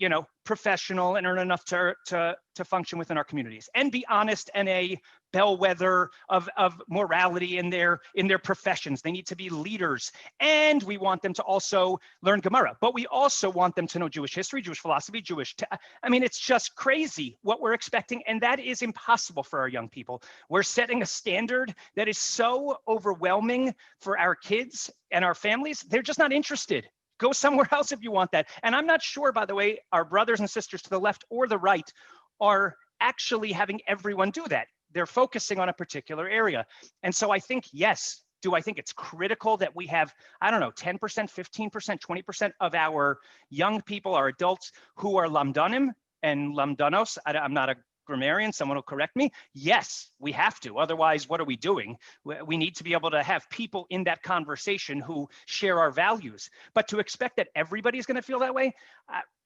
professional and earn enough to function within our communities, and be honest and a bellwether of morality in their professions. They need to be leaders, and we want them to also learn Gemara, but we also want them to know Jewish history, Jewish philosophy, it's just crazy what we're expecting, and that is impossible for our young people. We're setting a standard that is so overwhelming for our kids and our families. They're just not interested. Go somewhere else if you want that. And I'm not sure, by the way, our brothers and sisters to the left or the right are actually having everyone do that. They're focusing on a particular area. And so I think, yes, do I think it's critical that we have, 10%, 15%, 20% of our young people, our adults, who are lamdanim and lamdanos? I'm not a grammarian, someone will correct me. Yes, we have to. Otherwise, what are we doing? We need to be able to have people in that conversation who share our values. But to expect that everybody's going to feel that way,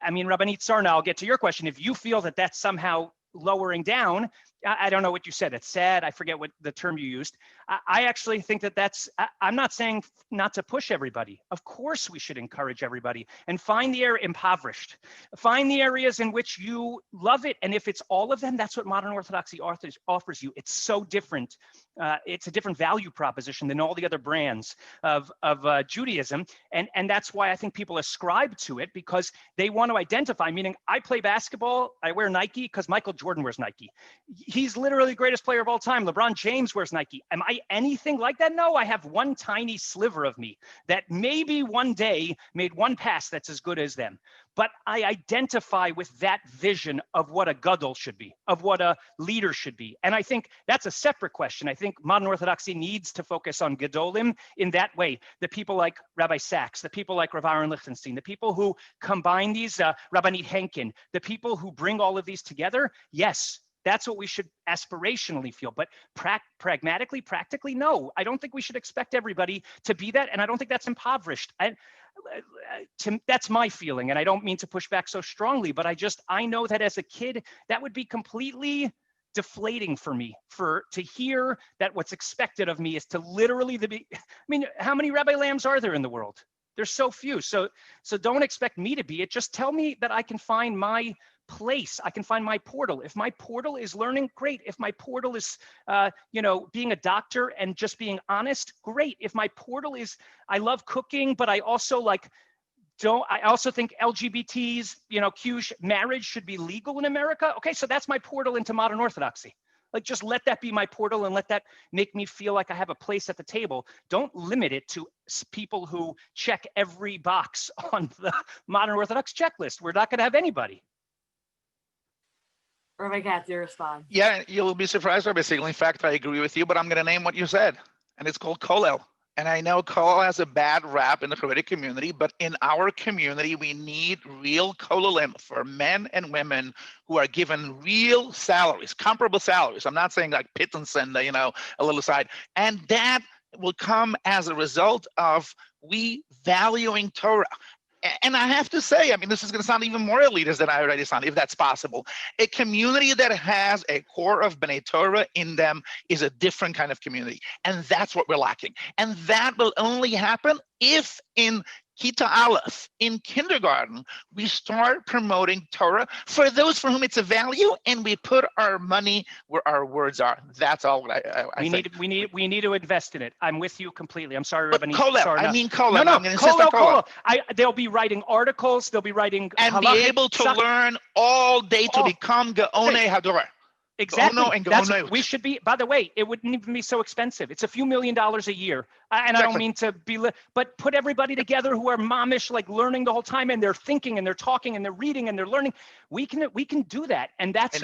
Rabbanit Sarna, I'll get to your question. If you feel that that's somehow lowering down, I don't know what you said. It's sad. I forget what the term you used. I actually think I'm not saying not to push everybody. Of course, we should encourage everybody and find the area impoverished. Find the areas in which you love it. And if it's all of them, that's what Modern Orthodoxy offers you. It's so different. It's a different value proposition than all the other brands of Judaism. And that's why I think people ascribe to it, because they want to identify, meaning I play basketball, I wear Nike because Michael Jordan wears Nike. He's literally the greatest player of all time. LeBron James wears Nike. Am I anything like that? No, I have one tiny sliver of me that maybe one day made one pass that's as good as them. But I identify with that vision of what a gadol should be, of what a leader should be. And I think that's a separate question. I think Modern Orthodoxy needs to focus on gadolim in that way. The people like Rabbi Sachs, the people like Rav Aaron Lichtenstein, the people who combine these, Rabbanit Henkin, the people who bring all of these together, yes, that's what we should aspirationally feel. But pragmatically, practically, no. I don't think we should expect everybody to be that. And I don't think that's impoverished. That's my feeling. And I don't mean to push back so strongly, but I know that as a kid, that would be completely deflating for me to hear that what's expected of me is to literally how many Rabbi Lambs are there in the world? There's so few. So don't expect me to be it. Just tell me that I can find my place. I can find my portal. If my portal is learning, great. If my portal is, being a doctor and just being honest, great. If my portal is, I love cooking, but I also I also think LGBTs, marriage should be legal in America. Okay, so that's my portal into Modern Orthodoxy. Just let that be my portal and let that make me feel like I have a place at the table. Don't limit it to people who check every box on the Modern Orthodox checklist. We're not going to have anybody. Rabbi Katz, your response. Yeah, you'll be surprised, Rabbi Segal. In fact, I agree with you, but I'm going to name what you said, and it's called kollel. And I know kollel has a bad rap in the Haredi community, but in our community, we need real kollelim for men and women who are given real salaries, comparable salaries. I'm not saying like pittance and, a little aside. And that will come as a result of we valuing Torah. And I have to say, this is going to sound even more elitist than I already sound, if that's possible. A community that has a core of B'nai Torah in them is a different kind of community. And that's what we're lacking. And that will only happen if in Kita Aleph, in kindergarten, we start promoting Torah for those for whom it's a value, and we put our money where our words are. That's all I think. We need to invest in it. I'm with you completely. I'm sorry, But Rabbanit. kollel. No, I'm going to insist on kollel. They'll be writing articles. They'll be writing and be able to learn all day to become Gaonei Hador. Exactly. We should be, by the way, it wouldn't even be so expensive. It's a few $1 million a year. And I don't mean to be, but put everybody together who are momish, learning the whole time, and they're thinking and they're talking and they're reading and they're learning. We can do that. And that's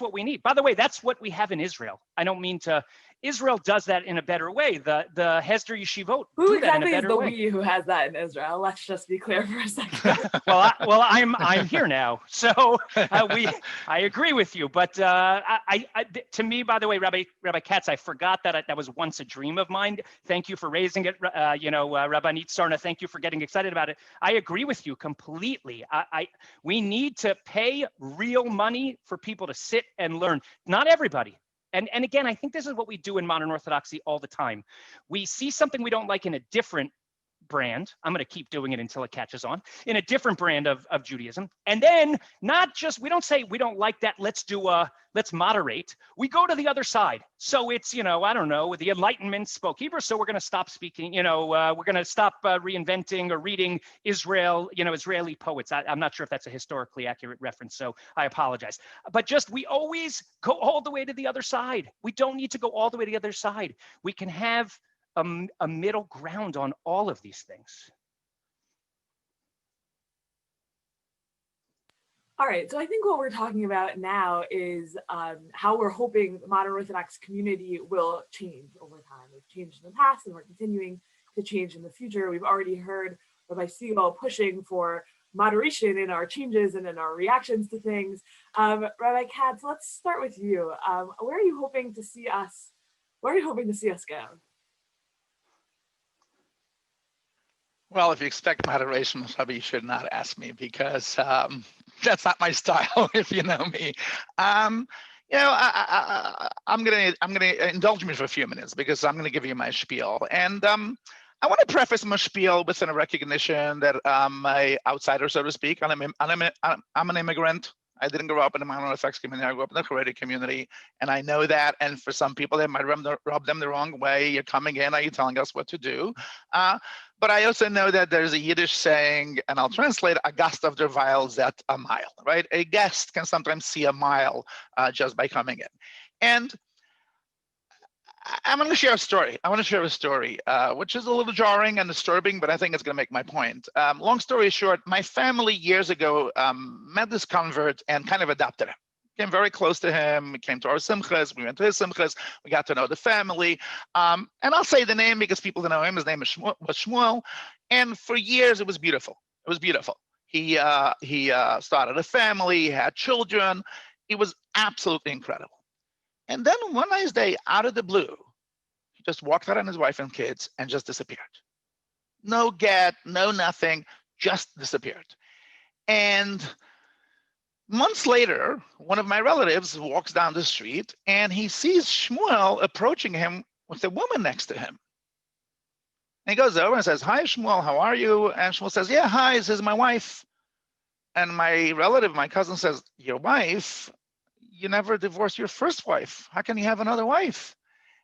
what we need. By the way, that's what we have in Israel. I don't mean to, Israel does that in a better way. The Hesder Yeshivot do that in a better way. Who exactly is the we who has that in Israel? Let's just be clear for a second. I'm here now, so I agree with you. But to me, by the way, Rabbi Katz, I forgot that was once a dream of mine. Thank you for raising it. Rabbanit Sarna, thank you for getting excited about it. I agree with you completely. We need to pay real money for people to sit and learn. Not everybody. And again, I think this is what we do in Modern Orthodoxy all the time. We see something we don't like in a different brand. I'm going to keep doing it until it catches on, in a different brand of Judaism. And then not just, we don't say we don't like that, let's moderate. We go to the other side. So it's, I don't know, the Enlightenment spoke Hebrew, so we're going to stop speaking, we're going to stop reinventing or reading Israeli poets. I'm not sure if that's a historically accurate reference, so I apologize. But just, we always go all the way to the other side. We don't need to go all the way to the other side. We can have a middle ground on all of these things. All right, so I think what we're talking about now is how we're hoping the modern Orthodox community will change over time. We've changed in the past and we're continuing to change in the future. We've already heard Rabbi Segal pushing for moderation in our changes and in our reactions to things. Rabbi Katz, let's start with you. Where are you hoping to see us go? Well, if you expect moderation, probably you should not ask me, because that's not my style, if you know me. I'm gonna indulge me for a few minutes, because I'm gonna give you my spiel. And I want to preface my spiel with a recognition that I'm an outsider, so to speak. I'm an immigrant. I didn't grow up in the Modern Orthodox community. I grew up in the Haredi community, and I know that. And for some people, that might rub them the wrong way. You're coming in, are you telling us what to do? But I also know that there's a Yiddish saying, and I'll translate, a gast of der Weil zet a mile, right? A guest can sometimes see a mile just by coming in. And I'm going to share a story. I want to share a story, which is a little jarring and disturbing, but I think it's going to make my point. Long story short, my family years ago met this convert and kind of adopted him. Came very close to him. We came to our simchas. We went to his simchas. We got to know the family. And I'll say the name because people don't know him. His name was Shmuel. And for years, it was beautiful. It was beautiful. He started a family. He had children. It was absolutely incredible. And then one nice day, out of the blue, he just walked out on his wife and kids and just disappeared. No get, no nothing, just disappeared. And months later, one of my relatives walks down the street and he sees Shmuel approaching him with a woman next to him. And he goes over and says, "Hi, Shmuel, how are you?" And Shmuel says, "Yeah, hi, this is my wife." And my relative, my cousin, says, "Your wife? You never divorced your first wife. How can you have another wife?"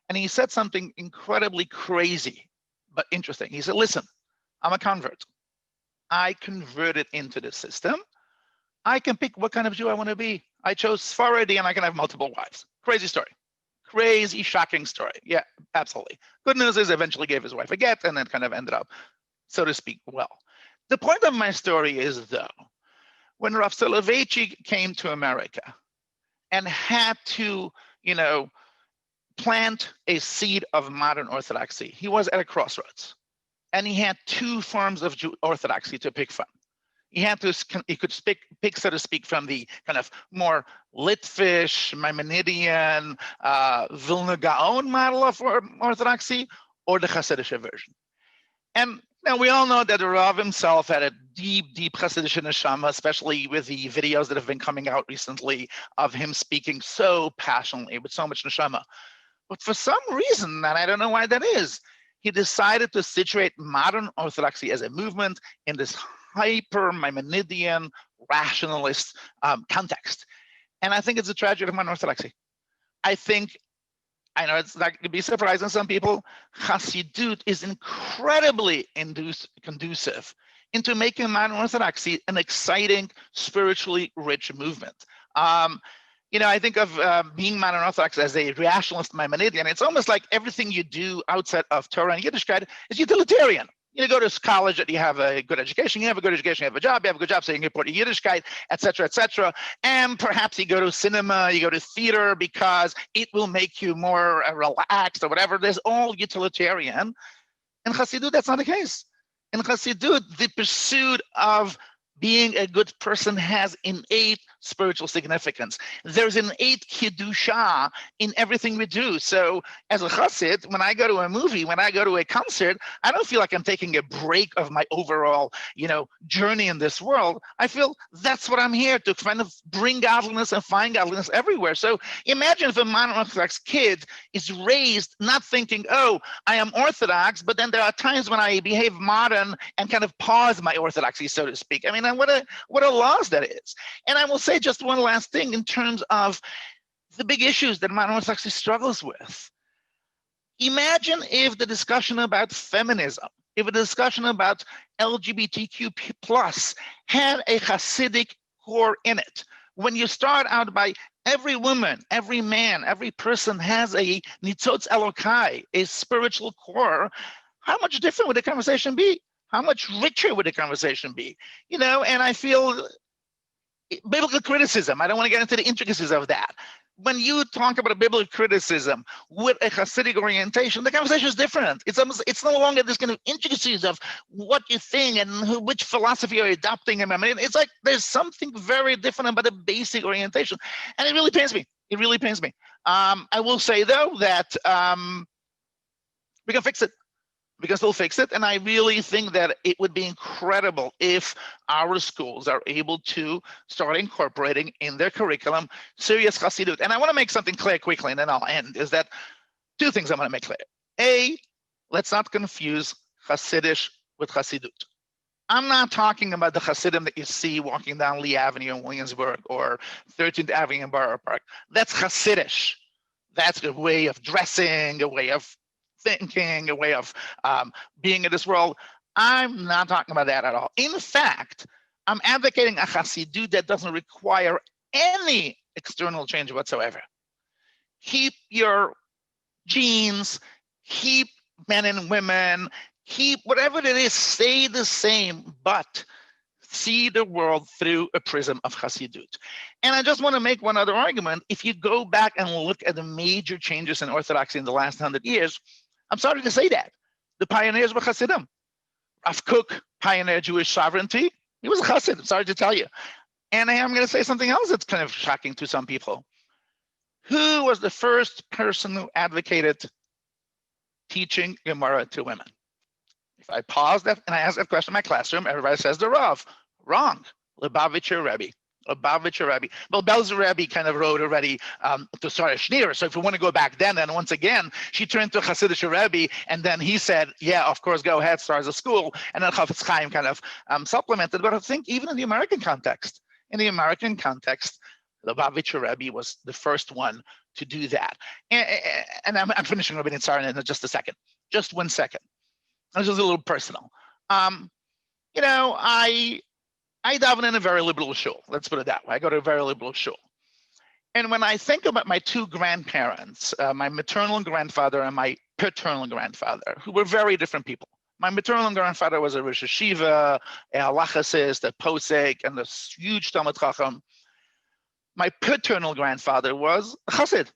And he said something incredibly crazy, but interesting. He said, "Listen, I'm a convert. I converted into the system. I can pick what kind of Jew I want to be. I chose Sephardi and I can have multiple wives." Crazy story. Crazy, shocking story. Yeah, absolutely. Good news is eventually gave his wife a get and then kind of ended up, so to speak, well. The point of my story is, though, when Rav Soloveitchik came to America and had to, plant a seed of modern Orthodoxy, he was at a crossroads. And he had two forms of Orthodoxy to pick from. He could pick, so to speak, from the kind of more Litvish, Maimonidean, Vilna Gaon model of Orthodoxy, or the Hasidic version. And now we all know that the Rav himself had a deep, deep Hasidic neshama, especially with the videos that have been coming out recently of him speaking so passionately with so much neshama. But for some reason, and I don't know why that is, he decided to situate modern Orthodoxy as a movement in this hyper Maimonidean rationalist context. And I think it's a tragedy of modern Orthodoxy. I know it's not going to be surprising to some people. Hasidut is incredibly conducive into making modern Orthodoxy an exciting, spiritually rich movement. I think of being modern Orthodox as a rationalist Maimonidean. It's almost like everything you do outside of Torah and Yiddishkeit is utilitarian. You go to college and you have a good education, you have a good education, you have a job, so you can report your Yiddishkeit, et cetera, and perhaps you go to cinema, you go to theater because it will make you more relaxed or whatever. There's all utilitarian. In Hasidut, that's not the case. In Hasidut, the pursuit of being a good person has innate spiritual significance. There's an innate kedusha in everything we do. So as a chassid, when I go to a movie, when I go to a concert, I don't feel like I'm taking a break of my overall, journey in this world. I feel that's what I'm here to kind of bring godliness and find godliness everywhere. So imagine if a modern Orthodox kid is raised not thinking, oh, I am Orthodox, but then there are times when I behave modern and kind of pause my Orthodoxy, so to speak. I mean, what a loss that is. And I will say just one last thing in terms of the big issues that modern Orthodoxy struggles with. Imagine if the discussion about feminism, if a discussion about LGBTQ plus had a Hasidic core in it. When you start out by every woman, every man, every person has a nitzotz elokai, a spiritual core, how much different would the conversation be? How much richer would the conversation be? And I feel biblical criticism, I don't want to get into the intricacies of that. When you talk about a biblical criticism with a Hasidic orientation, the conversation is different. It's no longer this kind of intricacies of what you think and which philosophy you're adopting. I mean, it's like there's something very different about the basic orientation. And it really pains me. It really pains me. I will say, though, that we can fix it. We can still fix it. And I really think that it would be incredible if our schools are able to start incorporating in their curriculum serious Hasidut. And I want to make something clear quickly, and then I'll end, is that two things I want to make clear. A, let's not confuse Hasidish with Hasidut. I'm not talking about the Hasidim that you see walking down Lee Avenue in Williamsburg or 13th Avenue in Borough Park. That's Hasidish. That's a way of dressing, a way of thinking, a way of being in this world. I'm not talking about that at all. In fact, I'm advocating a Hasidut that doesn't require any external change whatsoever. Keep your genes, keep men and women, keep whatever it is, stay the same, but see the world through a prism of Hasidut. And I just want to make one other argument. If you go back and look at the major changes in Orthodoxy in the last 100 years, I'm sorry to say that. The pioneers were Hasidim. Rav Kook pioneered Jewish sovereignty. He was a Hasid, I'm sorry to tell you. And I am going to say something else that's kind of shocking to some people. Who was the first person who advocated teaching Gemara to women? If I pause that and I ask that question in my classroom, everybody says the Rav. Wrong. Lubavitcher Rebbe. Lubavitcher Rebbe. Well, Belzer Rebbe kind of wrote already to start a Schneer. So if you want to go back then, and once again, she turned to Hasidic Rebbe, and then he said, yeah, of course, go ahead, start as a school. And then Chafetz Chaim kind of supplemented. But I think even in the American context, Lubavitcher Rebbe was the first one to do that. And I'm finishing Rabbanit Sarna in just a second. Just 1 second. This is a little personal. I daven in a very liberal shul. Let's put it that way. I go to a very liberal shul. And when I think about my two grandparents, my maternal grandfather and my paternal grandfather, who were very different people. My maternal grandfather was a Rosh Yeshiva, a halachicist, a posek, and a huge Talmid Chacham. My paternal grandfather was a Chassid,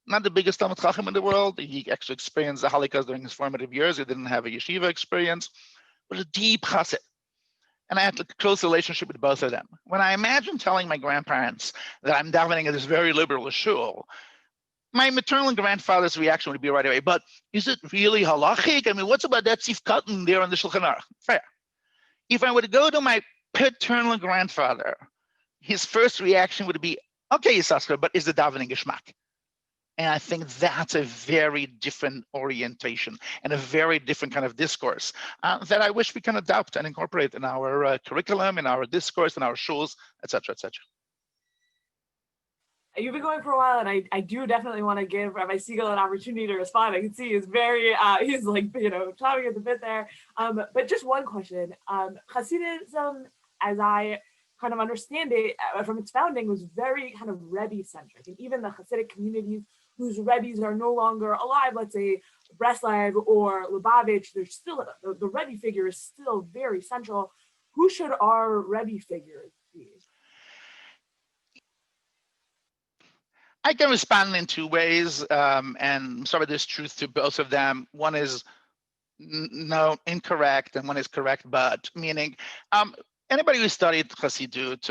not the biggest Talmid Chacham in the world. He actually experienced the Holocaust during his formative years. He didn't have a yeshiva experience, but a deep Chassid. And I had a close relationship with both of them. When I imagine telling my grandparents that I'm davening at this very liberal shul, my maternal grandfather's reaction would be right away, but is it really halachic? I mean, what's about that Tzif Katan there on the Shulchan Aruch? Fair. If I would go to my paternal grandfather, his first reaction would be, okay, Ysoscher, but is the davening geschmack? And I think that's a very different orientation and a very different kind of discourse that I wish we can adopt and incorporate in our curriculum, in our discourse, in our shuls, et cetera, et cetera. You've been going for a while, and I do definitely want to give Rabbi Segal an opportunity to respond. I can see he's very, he's like, chopping at the bit there. But just one question. Hasidism, as I kind of understand it from its founding, was very kind of Rebbe-centric. And even the Hasidic communities whose Rebbes are no longer alive, let's say Breslev or Lubavitch, there's still, the Rebbe figure is still very central. Who should our Rebbe figures be? I can respond in two ways, and sorry, there's truth to both of them. One is no, incorrect, and one is correct, but meaning Anybody who studied Chassidut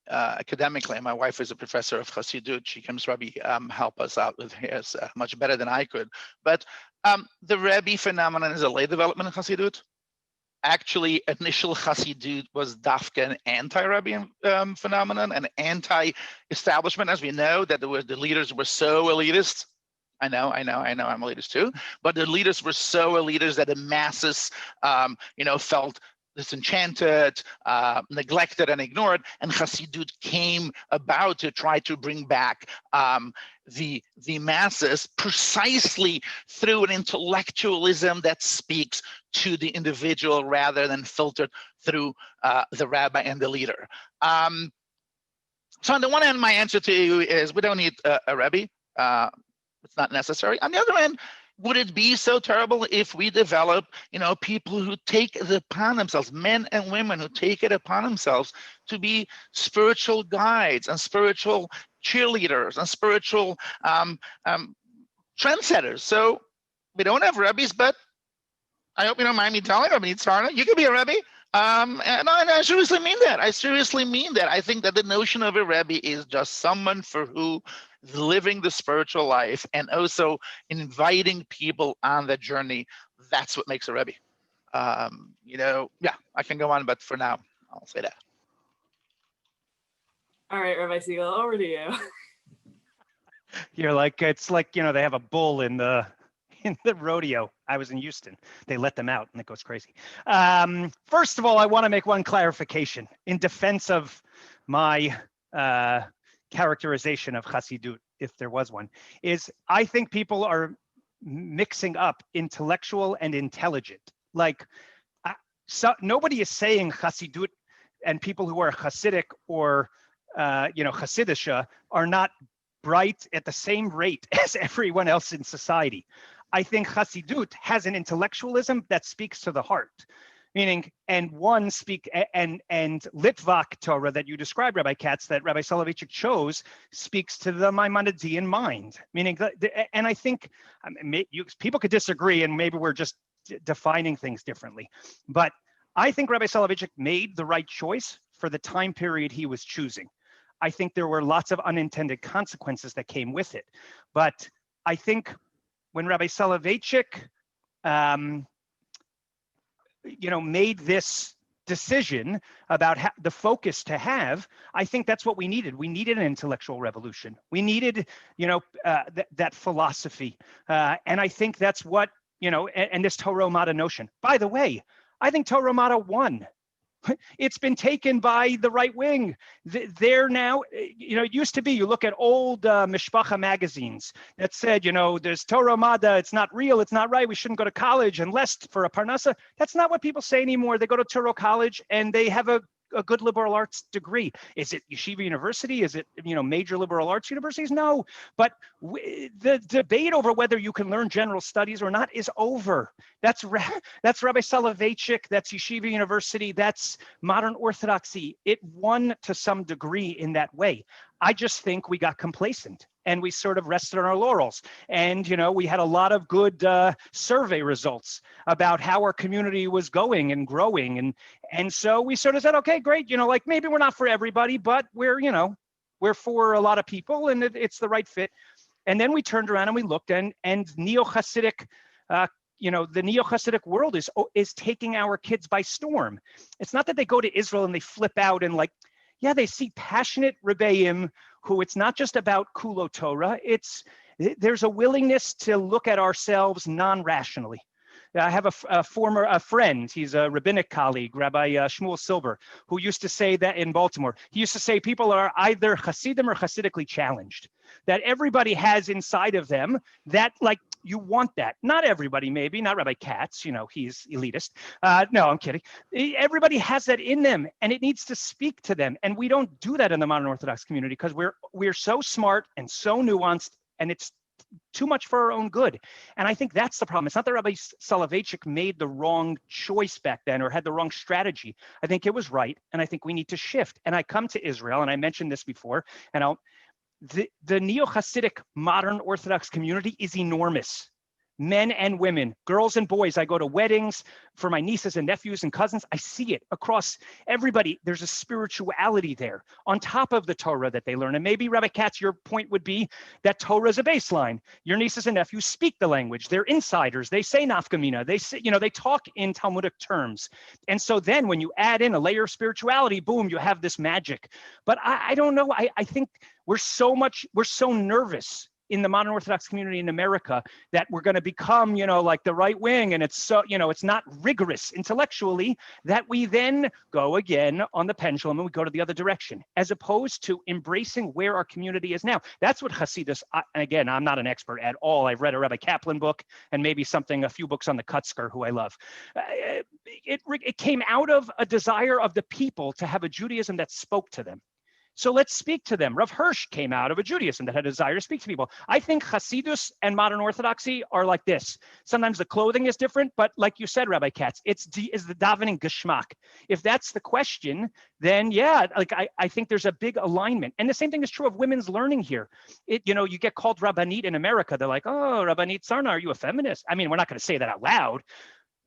academically, my wife is a professor of Chassidut. She comes, Rabbi, help us out with his much better than I could. But the Rebbe phenomenon is a late development in Chassidut. Actually, initial Chassidut was dafka an anti-Rebbe phenomenon, an anti-establishment, as we know, that the leaders were so elitist. I know, I'm elitist too, but the leaders were so elitist that the masses, felt disenchanted, neglected, and ignored. And Chassidut came about to try to bring back the masses precisely through an intellectualism that speaks to the individual rather than filtered through the rabbi and the leader. So on the one hand, my answer to you is we don't need a Rebbe. It's not necessary. On the other hand, would it be so terrible if we develop, people who take it upon themselves, men and women who take it upon themselves to be spiritual guides and spiritual cheerleaders and spiritual trendsetters? So we don't have Rebbes, but I hope you don't mind me telling Rabbanit Sarna, you can be a Rebbe. And I seriously mean that. I seriously mean that. I think that the notion of a Rebbe is just someone for who living the spiritual life and also inviting people on the journey. That's what makes a Rebbe. I can go on, but for now, I'll say that. All right, Rabbi Segal, over to you. You're like, it's like, they have a bull in the rodeo. I was in Houston. They let them out and it goes crazy. First of all, I want to make one clarification in defense of my characterization of Chassidut, if there was one, is I think people are mixing up intellectual and intelligent. Like, nobody is saying Chassidut and people who are Hasidic or, Hasidisha are not bright at the same rate as everyone else in society. I think Chassidut has an intellectualism that speaks to the heart, meaning, and Litvak Torah that you described, Rabbi Katz, that Rabbi Soloveitchik chose, speaks to the Maimonidean mind, meaning, and I think people could disagree, and maybe we're just defining things differently, but I think Rabbi Soloveitchik made the right choice for the time period he was choosing. I think there were lots of unintended consequences that came with it, but I think when Rabbi Soloveitchik, made this decision about the focus to have, I think that's what we needed. We needed an intellectual revolution. We needed, that philosophy. And I think that's what, and this Torah Mata notion. By the way, I think Torah Mata won. It's been taken by the right wing. They're now, it used to be, you look at old Mishpacha magazines that said, there's Torah Mada, it's not real, it's not right, we shouldn't go to college unless for a parnasa. That's not what people say anymore. They go to Torah college and they have a good liberal arts degree. Is it Yeshiva University? Is it, major liberal arts universities? No, but the debate over whether you can learn general studies or not is over. That's Rabbi Soloveitchik, that's Yeshiva University, that's Modern Orthodoxy. It won to some degree in that way. I just think we got complacent and we sort of rested on our laurels. And, we had a lot of good survey results about how our community was going and growing. And so we sort of said, okay, great. Maybe we're not for everybody, but we're for a lot of people and it's the right fit. And then we turned around and we looked and neo-Hasidic, the neo-Hasidic world is taking our kids by storm. It's not that they go to Israel and they flip out and they see passionate rebbeim who it's not just about Kulo Torah, there's a willingness to look at ourselves non-rationally. I have a friend, he's a rabbinic colleague, Rabbi Shmuel Silver, who used to say that in Baltimore. He used to say people are either Hasidim or Hasidically challenged, that everybody has inside of them that you want that. Not everybody, maybe, not Rabbi Katz, he's elitist. No, I'm kidding. Everybody has that in them and it needs to speak to them. And we don't do that in the modern Orthodox community because we're so smart and so nuanced and it's too much for our own good. And I think that's the problem. It's not that Rabbi Soloveitchik made the wrong choice back then or had the wrong strategy. I think it was right. And I think we need to shift. And I come to Israel, and I mentioned this before, and the neo-Hasidic modern Orthodox community is enormous. men and women, girls and boys. I go to weddings for my nieces and nephews and cousins. I see it across everybody. There's a spirituality there on top of the Torah that they learn. And maybe, Rabbi Katz, your point would be that Torah is a baseline. Your nieces and nephews speak the language. They're insiders. They say nafkamina. They say, they talk in Talmudic terms. And so then when you add in a layer of spirituality, boom, you have this magic. But I don't know. I think we're so nervous in the modern Orthodox community in America that we're going to become, like the right wing, and it's so, it's not rigorous intellectually, that we then go again on the pendulum and we go to the other direction, as opposed to embracing where our community is now. That's what Hasidus, and again, I'm not an expert at all. I've read a Rabbi Kaplan book and maybe a few books on the Kutzker, who I love. It came out of a desire of the people to have a Judaism that spoke to them. So let's speak to them. Rav Hirsch came out of a Judaism that had a desire to speak to people. I think Hasidus and modern Orthodoxy are like this. Sometimes the clothing is different, but like you said, Rabbi Katz, is the davening geschmack. If that's the question, then yeah, I think there's a big alignment. And the same thing is true of women's learning here. You get called Rabbanit in America. They're like, oh, Rabbanit Sarna, are you a feminist? I mean, we're not going to say that out loud.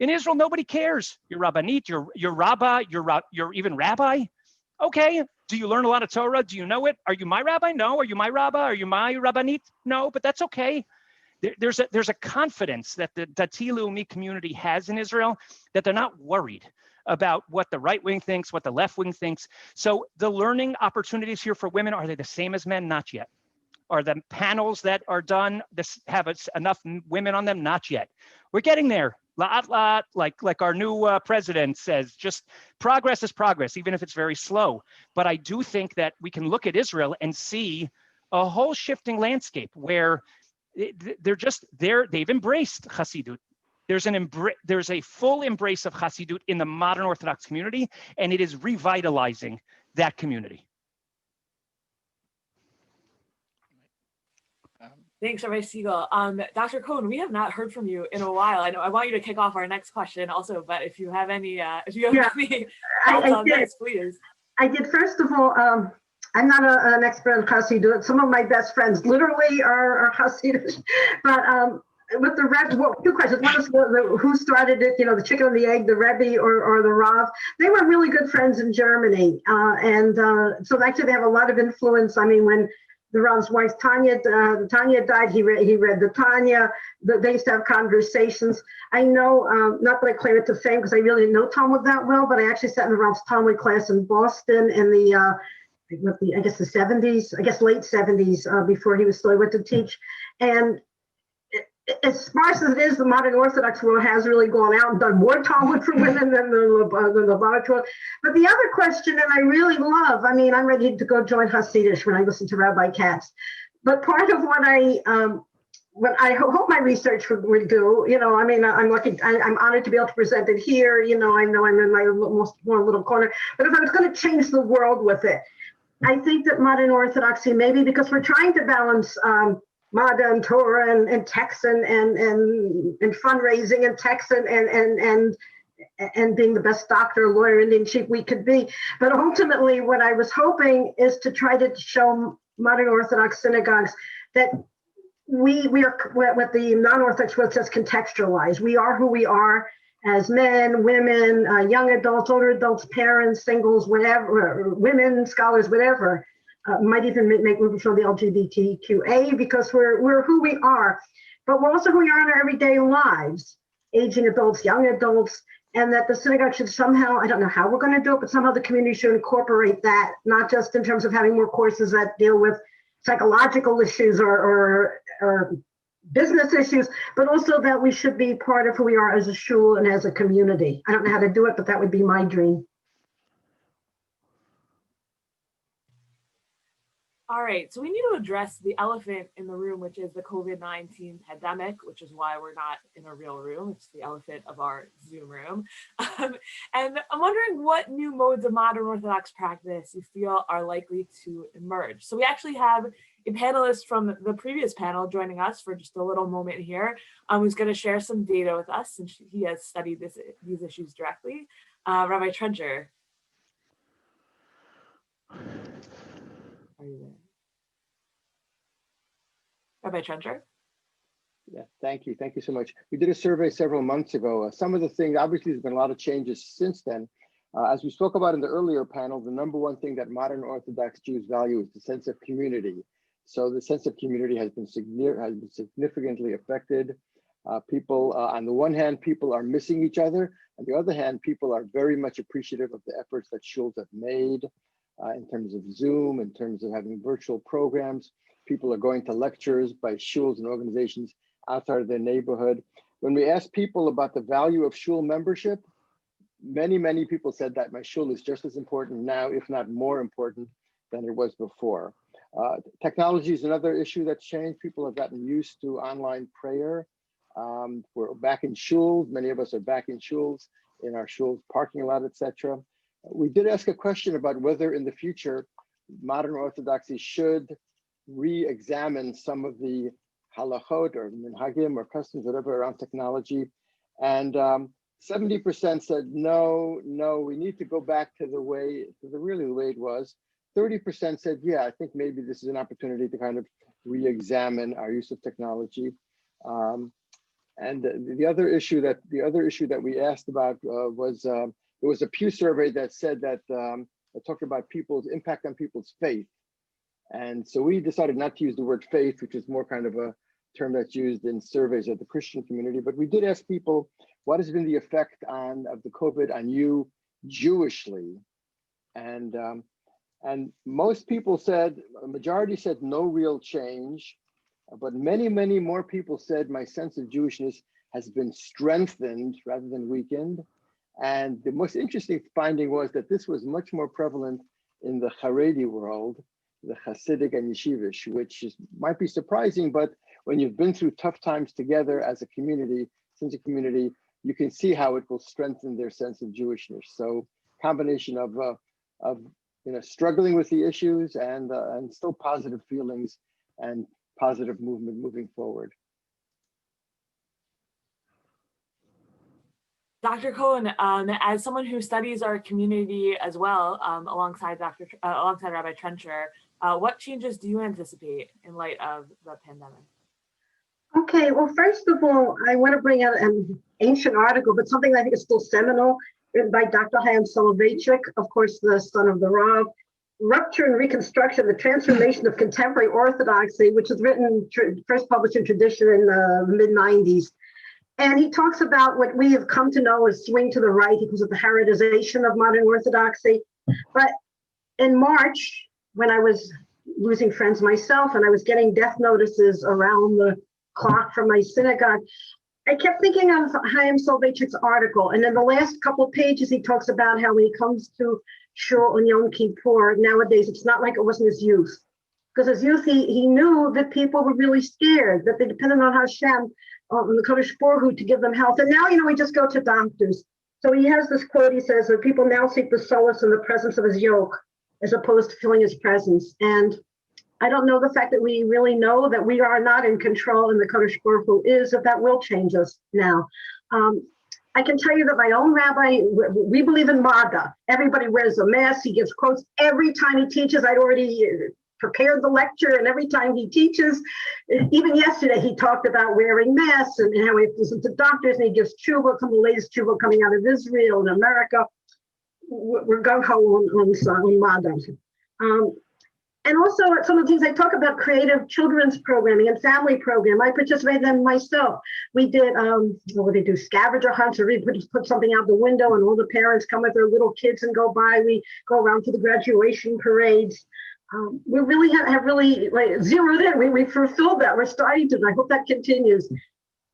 In Israel, nobody cares. You're Rabbanit, you're Rabbah, you're even Rabbi. Okay, do you learn a lot of Torah? Do you know it? Are you my rabbi? No. Are you my rabbah? Are you my rabbanit? No, but that's okay. There's a confidence that the Dati Leumi community has in Israel that they're not worried about what the right wing thinks, what the left wing thinks. So the learning opportunities here for women, are they the same as men? Not yet. Are the panels that are done have enough women on them? Not yet. We're getting there. Like our new president says, just progress is progress, even if it's very slow. But I do think that we can look at Israel and see a whole shifting landscape where they've embraced Hasidut. There's a full embrace of Hasidut in the modern Orthodox community, and it is revitalizing that community. Thanks, Rabbi Segal. Dr. Cohn, we have not heard from you in a while. I want you to kick off our next question also, but if you have any, any thoughts on this, please. I did. First of all, I'm not an expert on Hasidut. Some of my best friends literally are Hasidut, but with the Rebbe, well, two questions. One is who started it, the chicken and the egg, the Rebbe or the Rav. They were really good friends in Germany. So actually they have a lot of influence. I mean, when the Rav's wife Tanya died, he read the Tanya. They used to have conversations. I know, not that I claim it to fame because I really didn't know Talmud that well, but I actually sat in the Rav's Talmud class in Boston in the 70s, late 70s, before he was still went to teach. And as sparse as it is, the modern Orthodox world has really gone out and done more Talmud for women than the Lubavitch world. But the other question, and I really love, I'm ready to go join Hasidish when I listen to Rabbi Katz. But part of what I hope my research would do, I'm lucky, I'm honored to be able to present it here. I know I'm in my more little corner. But if I was going to change the world with it, I think that modern Orthodoxy, maybe because we're trying to balance modern Torah and text and fundraising and text and being the best doctor, lawyer, Indian chief we could be. But ultimately, what I was hoping is to try to show modern Orthodox synagogues that we are what the non-Orthodox world says contextualized. We are who we are as men, women, young adults, older adults, parents, singles, whatever, women, scholars, whatever. Might even make movements from the LGBTQA because we're who we are, but we're also who we are in our everyday lives, aging adults, young adults, and that the synagogue should somehow, I don't know how we're going to do it, but somehow the community should incorporate that, not just in terms of having more courses that deal with psychological issues or business issues, but also that we should be part of who we are as a shul and as a community. I don't know how to do it, but that would be my dream. All right, so we need to address the elephant in the room, which is the COVID-19 pandemic, which is why we're not in a real room. It's the elephant of our Zoom room. And I'm wondering what new modes of modern Orthodox practice you feel are likely to emerge. So we actually have a panelist from the previous panel joining us for just a little moment here, who's going to share some data with us since he has studied these issues directly. Rabbi Trencher. Are you there? Rabbi Trencher? Yeah, thank you. Thank you so much. We did a survey several months ago. Some of the things, obviously, there's been a lot of changes since then. As we spoke about in the earlier panel, the number one thing that modern Orthodox Jews value is the sense of community. So the sense of community has been significantly affected. People, on the one hand, people are missing each other. On the other hand, people are very much appreciative of the efforts that shuls have made in terms of Zoom, in terms of having virtual programs. People are going to lectures by shuls and organizations outside of their neighborhood. When we asked people about the value of shul membership, many people said that my shul is just as important now, if not more important than it was before. Technology is another issue that's changed. People have gotten used to online prayer. We're back in shuls. Many of us are back in shuls, in our shuls parking lot, etc. We did ask a question about whether in the future, modern Orthodoxy should re-examine some of the halachot or minhagim or customs, whatever, around technology. And 70% said, no, we need to go back to the way it was. 30% said, yeah, I think maybe this is an opportunity to kind of re-examine our use of technology. And the other issue that we asked about was there was a Pew survey that said that talked about people's impact on people's faith. And so we decided not to use the word faith, which is more kind of a term that's used in surveys of the Christian community. But we did ask people, what has been the effect of the COVID on you Jewishly? And most people said, a majority said no real change, but many more people said my sense of Jewishness has been strengthened rather than weakened. And the most interesting finding was that this was much more prevalent in the Haredi world, the Hasidic and Yeshivish, which might be surprising, but when you've been through tough times together as a community, you can see how it will strengthen their sense of Jewishness. So combination of struggling with the issues and still positive feelings and positive movement moving forward. Dr. Cohn, as someone who studies our community as well, alongside Rabbi Trencher, what changes do you anticipate in light of the pandemic? Okay, well, first of all, I want to bring out an ancient article, but something I think is still seminal, written by Dr. Anshe Shalom, of course, the son of the Rav, Rupture and Reconstruction, the Transformation of Contemporary Orthodoxy, which was written, first published in Tradition in the mid-90s. And he talks about what we have come to know as swing to the right because of the hereditization of modern Orthodoxy. But in March, when I was losing friends myself and I was getting death notices around the clock from my synagogue, I kept thinking of Chaim Soloveitchik's article. And in the last couple of pages, he talks about how when he comes to Shul on Yom Kippur, nowadays, it's not like it was in his youth. Because as youth, he knew that people were really scared, that they depended on Hashem, on the Kodesh Baruch Hu to give them health. And now, we just go to doctors. So he has this quote, he says, that people now seek the solace in the presence of his yoke, as opposed to feeling his presence. And I don't know the fact that we really know that we are not in control and the Kodesh Baruch Hu is, that will change us now. I can tell you that my own rabbi, we believe in MAGA. Everybody wears a mask. He gives quotes every time he teaches. I'd already prepared the lecture, and every time he teaches, even yesterday, he talked about wearing masks and how he listens to doctors, and he gives tshuva, some of the latest tshuva coming out of Israel and America. We're gung-ho on MAGA. And also some of the things I talk about, creative children's programming and family program. I participated in them myself. We did, scavenger hunts, or we put something out the window and all the parents come with their little kids and go by. We go around to the graduation parades. We really have really zeroed in. We fulfilled that. We're starting to. I hope that continues.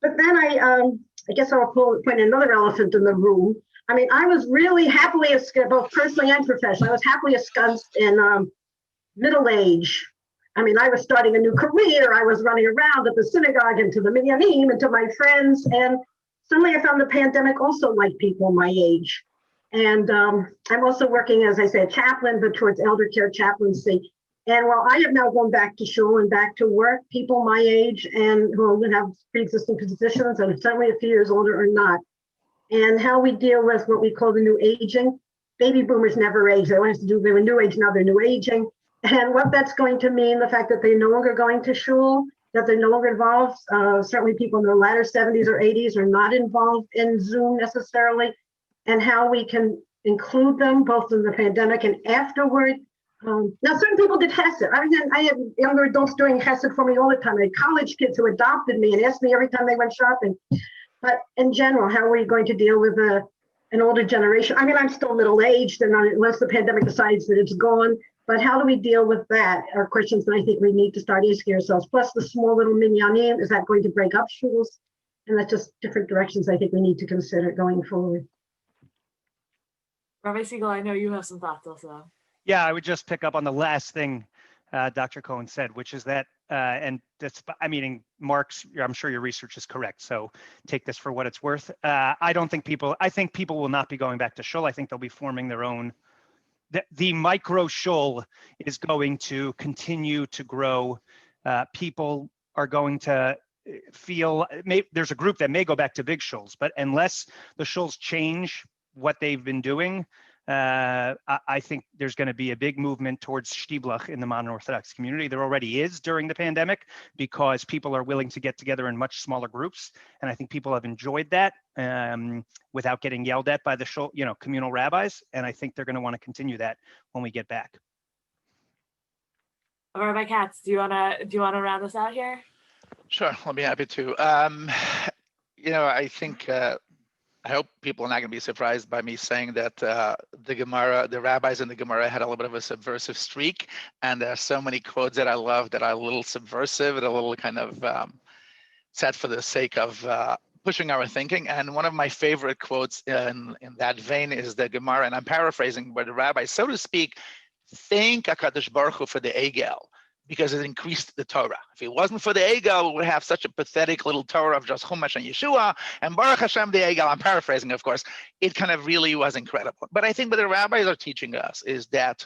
But then I guess I'll point another elephant in the room. I mean, I was really happily, both personally and professionally, I was happily ensconced in middle age. I mean, I was starting a new career. I was running around at the synagogue and to the minyanim and to my friends. And suddenly I found the pandemic also like people my age. And I'm also working, as I said, chaplain, but towards elder care chaplaincy. And while I have now gone back to shul and back to work, people my age and who have pre-existing positions and certainly a few years older or not. And how we deal with what we call the new aging. Baby boomers never age. They want us to do, they were new age, now they're new aging. And what that's going to mean, the fact that they're no longer going to shul, that they're no longer involved. Certainly people in their latter 70s or 80s are not involved in Zoom necessarily, and how we can include them both in the pandemic and afterward. Now, certain people did Chesed. I have younger adults doing Chesed for me all the time. I had college kids who adopted me and asked me every time they went shopping. But in general, how are we going to deal with an older generation? I mean, I'm still middle-aged, and unless the pandemic decides that it's gone, but how do we deal with that are questions that I think we need to start asking ourselves. Plus the small little minyanim, is that going to break up shuls? And that's just different directions I think we need to consider going forward. Rabbi Segal, I know you have some thoughts also. Yeah, I would just pick up on the last thing Dr. Cohn said, which is that, and that's, I mean, Mark's, I'm sure your research is correct, so take this for what it's worth. I think people will not be going back to shul. I think they'll be forming their own. The micro shul is going to continue to grow. People are going to feel, there's a group that may go back to big shuls, but unless the shuls change what they've been doing, I think there's going to be a big movement towards shtiblach in the modern Orthodox community. There already is during the pandemic because people are willing to get together in much smaller groups, and I think people have enjoyed that without getting yelled at by the communal rabbis. And I think they're going to want to continue that when we get back. Rabbi Katz, do you wanna round us out here? Sure, I'll be happy to. I think. I hope people are not going to be surprised by me saying that the Gemara, the rabbis in the Gemara had a little bit of a subversive streak, and there are so many quotes that I love that are a little subversive and a little kind of set for the sake of pushing our thinking. And one of my favorite quotes in that vein is the Gemara, and I'm paraphrasing, where the rabbis, so to speak, thank HaKadosh Baruch Hu for the Egel, because it increased the Torah. If it wasn't for the Egel, we would have such a pathetic little Torah of just Chumash and Yeshua, and Baruch Hashem the Egel, I'm paraphrasing, of course, it kind of really was incredible. But I think what the rabbis are teaching us is that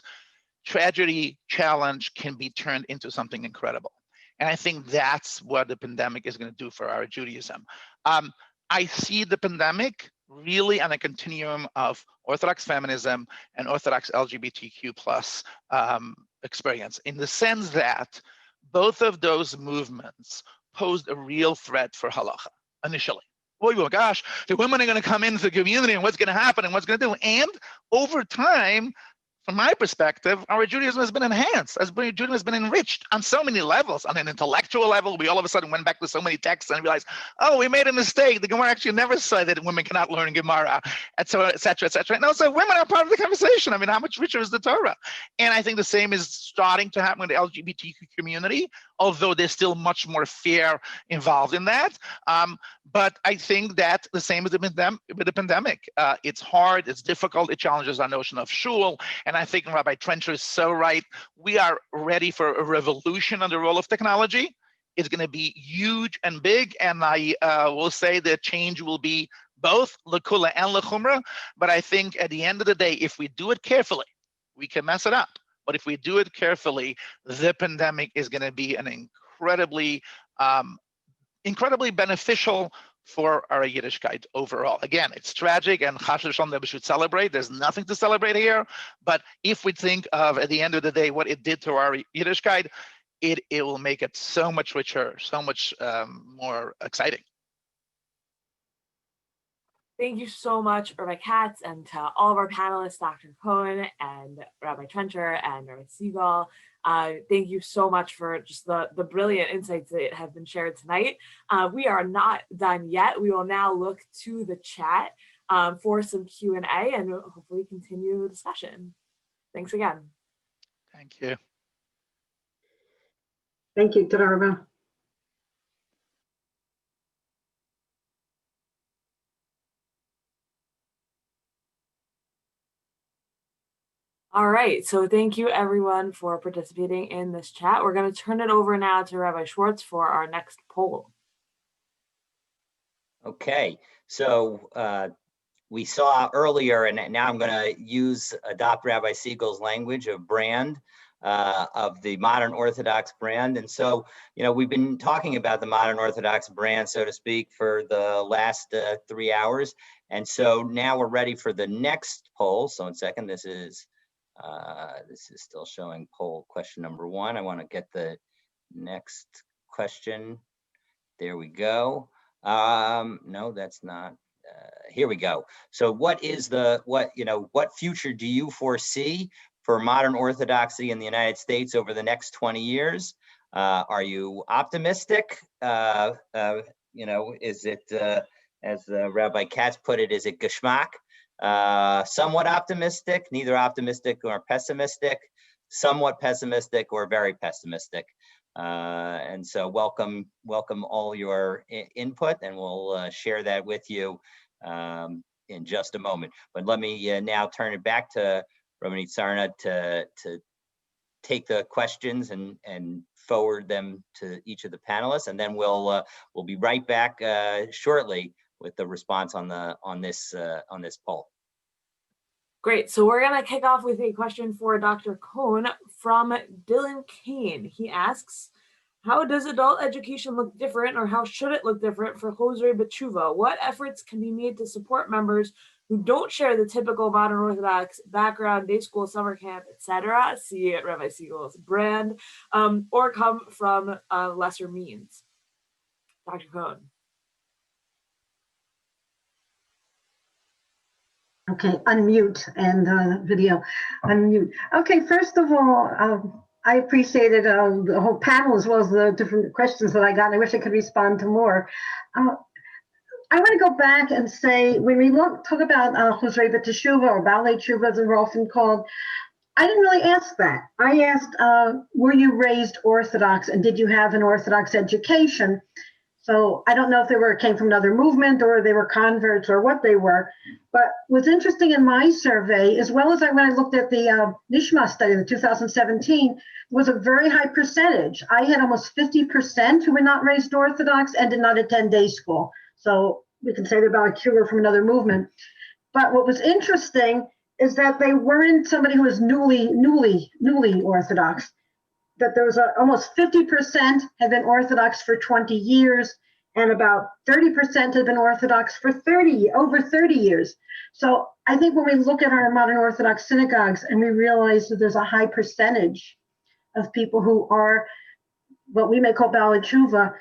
tragedy, challenge can be turned into something incredible. And I think that's what the pandemic is going to do for our Judaism. I see the pandemic really on a continuum of Orthodox feminism and Orthodox LGBTQ plus experience, in the sense that both of those movements posed a real threat for halacha initially. Oh my gosh, the women are going to come into the community, and what's going to happen and what's going to do. And over time, from my perspective, our Judaism has been enhanced. Judaism has been enriched on so many levels. On an intellectual level, we all of a sudden went back to so many texts and realized, oh, we made a mistake. The Gemara actually never said that women cannot learn Gemara, et cetera, et cetera, et cetera. And also, women are part of the conversation. I mean, how much richer is the Torah? And I think the same is starting to happen with the LGBTQ community, although there's still much more fear involved in that. But I think that the same with the pandemic. It's hard, it's difficult, it challenges our notion of shul. And I think Rabbi Trencher is so right. We are ready for a revolution on the role of technology. It's going to be huge and big. And I will say the change will be both l'kula and l'chumra. But I think at the end of the day, if we do it carefully, we can mess it up. But if we do it carefully, the pandemic is going to be an incredibly beneficial for our Yiddishkeit overall. Again, it's tragic, and Anshe Shalom that we should celebrate. There's nothing to celebrate here. But if we think of, at the end of the day, what it did to our Yiddishkeit, it will make it so much richer, so much more exciting. Thank you so much, Rabbi Katz, and to all of our panelists, Dr. Cohn and Rabbi Trencher and Rabbi Segal. Thank you so much for just the brilliant insights that have been shared tonight. We are not done yet. We will now look to the chat for some Q&A and hopefully continue the discussion. Thanks again. Thank you. Thank you, Toda Rabba. All right, so thank you everyone for participating in this chat. We're going to turn it over now to Rabbi Schwartz for our next poll. Okay, so we saw earlier, and now I'm going to adopt Rabbi Segal's language of brand, of the Modern Orthodox brand. And so, we've been talking about the Modern Orthodox brand, so to speak, for the last 3 hours. And so now we're ready for the next poll. So in a second, this is still showing poll question number 1. I want to get the next question. There we go. No, that's not. Here we go. So what future do you foresee for modern Orthodoxy in the United States over the next 20 years? Are you optimistic? Is it, as Rabbi Katz put it, is it geschmack? Somewhat optimistic, neither optimistic nor pessimistic, somewhat pessimistic or very pessimistic. And so welcome all your input, and we'll share that with you in just a moment. But let me now turn it back to Rabbanit Sarna to take the questions and forward them to each of the panelists, and then we'll be right back shortly with the response on this poll. Great. So we're going to kick off with a question for Dr. Cohn from Dylan Kane. He asks, how does adult education look different, or how should it look different for Chovevei Torah? What efforts can be made to support members who don't share the typical modern Orthodox background, day school, summer camp, etc., see Rabbi Segal's brand, or come from lesser means? Dr. Cohn. Okay, unmute and video, unmute. Okay, first of all, I appreciated the whole panel as well as the different questions that I got. I wish I could respond to more. I want to go back and say, when we talk about Chovevei Torah or Balei Tshuva, as they're often called, I didn't really ask that. I asked, were you raised Orthodox, and did you have an Orthodox education? So I don't know if they came from another movement, or they were converts, or what they were. But what's interesting in my survey, as well as when I looked at the Nishma study, the 2017, was a very high percentage. I had almost 50% who were not raised Orthodox and did not attend day school. So we can say they're about a cure from another movement. But what was interesting is that they weren't somebody who was newly Orthodox. That there was almost 50% had been Orthodox for 20 years, and about 30% had been Orthodox for over 30 years. So I think when we look at our modern Orthodox synagogues and we realize that there's a high percentage of people who are what we may call Balei Tshuva,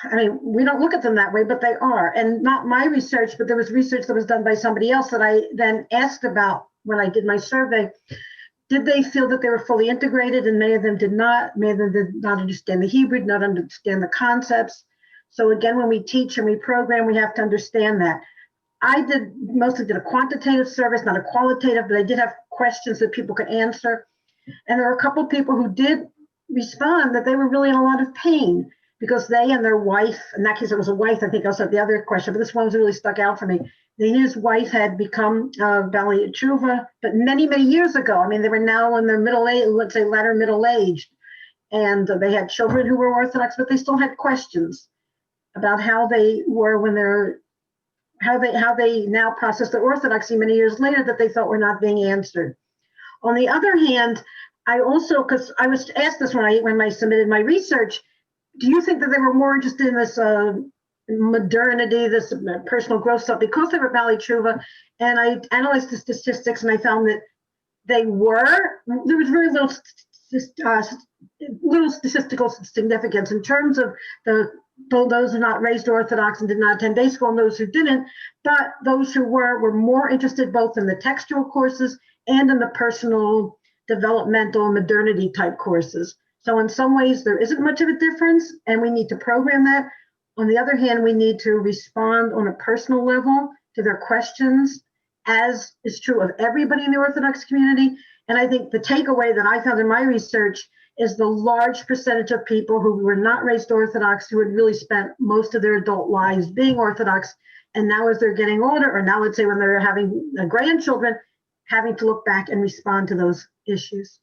I mean, we don't look at them that way, but they are. And not my research, but there was research that was done by somebody else that I then asked about when I did my survey. Did they feel that they were fully integrated? And many of them did not. Many of them did not understand the Hebrew, did not understand the concepts. So again, when we teach and we program, we have to understand that. I mostly did a quantitative service, not a qualitative, but I did have questions that people could answer. And there were a couple of people who did respond that they were really in a lot of pain because they and their wife, in that case it was a wife, I think also the other question, but this one was really stuck out for me. His wife had become Balei Tshuva, but many, many years ago. I mean, they were now in their middle age, let's say latter middle age. And they had children who were Orthodox, but they still had questions about how they were when how they now process their Orthodoxy many years later that they felt were not being answered. On the other hand, I also, because I was asked this when I submitted my research, do you think that they were more interested in this modernity, this personal growth stuff because they were Balei Tshuva? And I analyzed the statistics and I found that there was very little statistical significance in terms of those who are not raised Orthodox and did not attend day school and those who didn't, but those who were more interested both in the textual courses and in the personal developmental modernity type courses. So in some ways there isn't much of a difference and we need to program that. On the other hand, we need to respond on a personal level to their questions, as is true of everybody in the Orthodox community. And I think the takeaway that I found in my research is the large percentage of people who were not raised Orthodox, who had really spent most of their adult lives being Orthodox. And now as they're getting older, or now let's say when they're having grandchildren, having to look back and respond to those issues.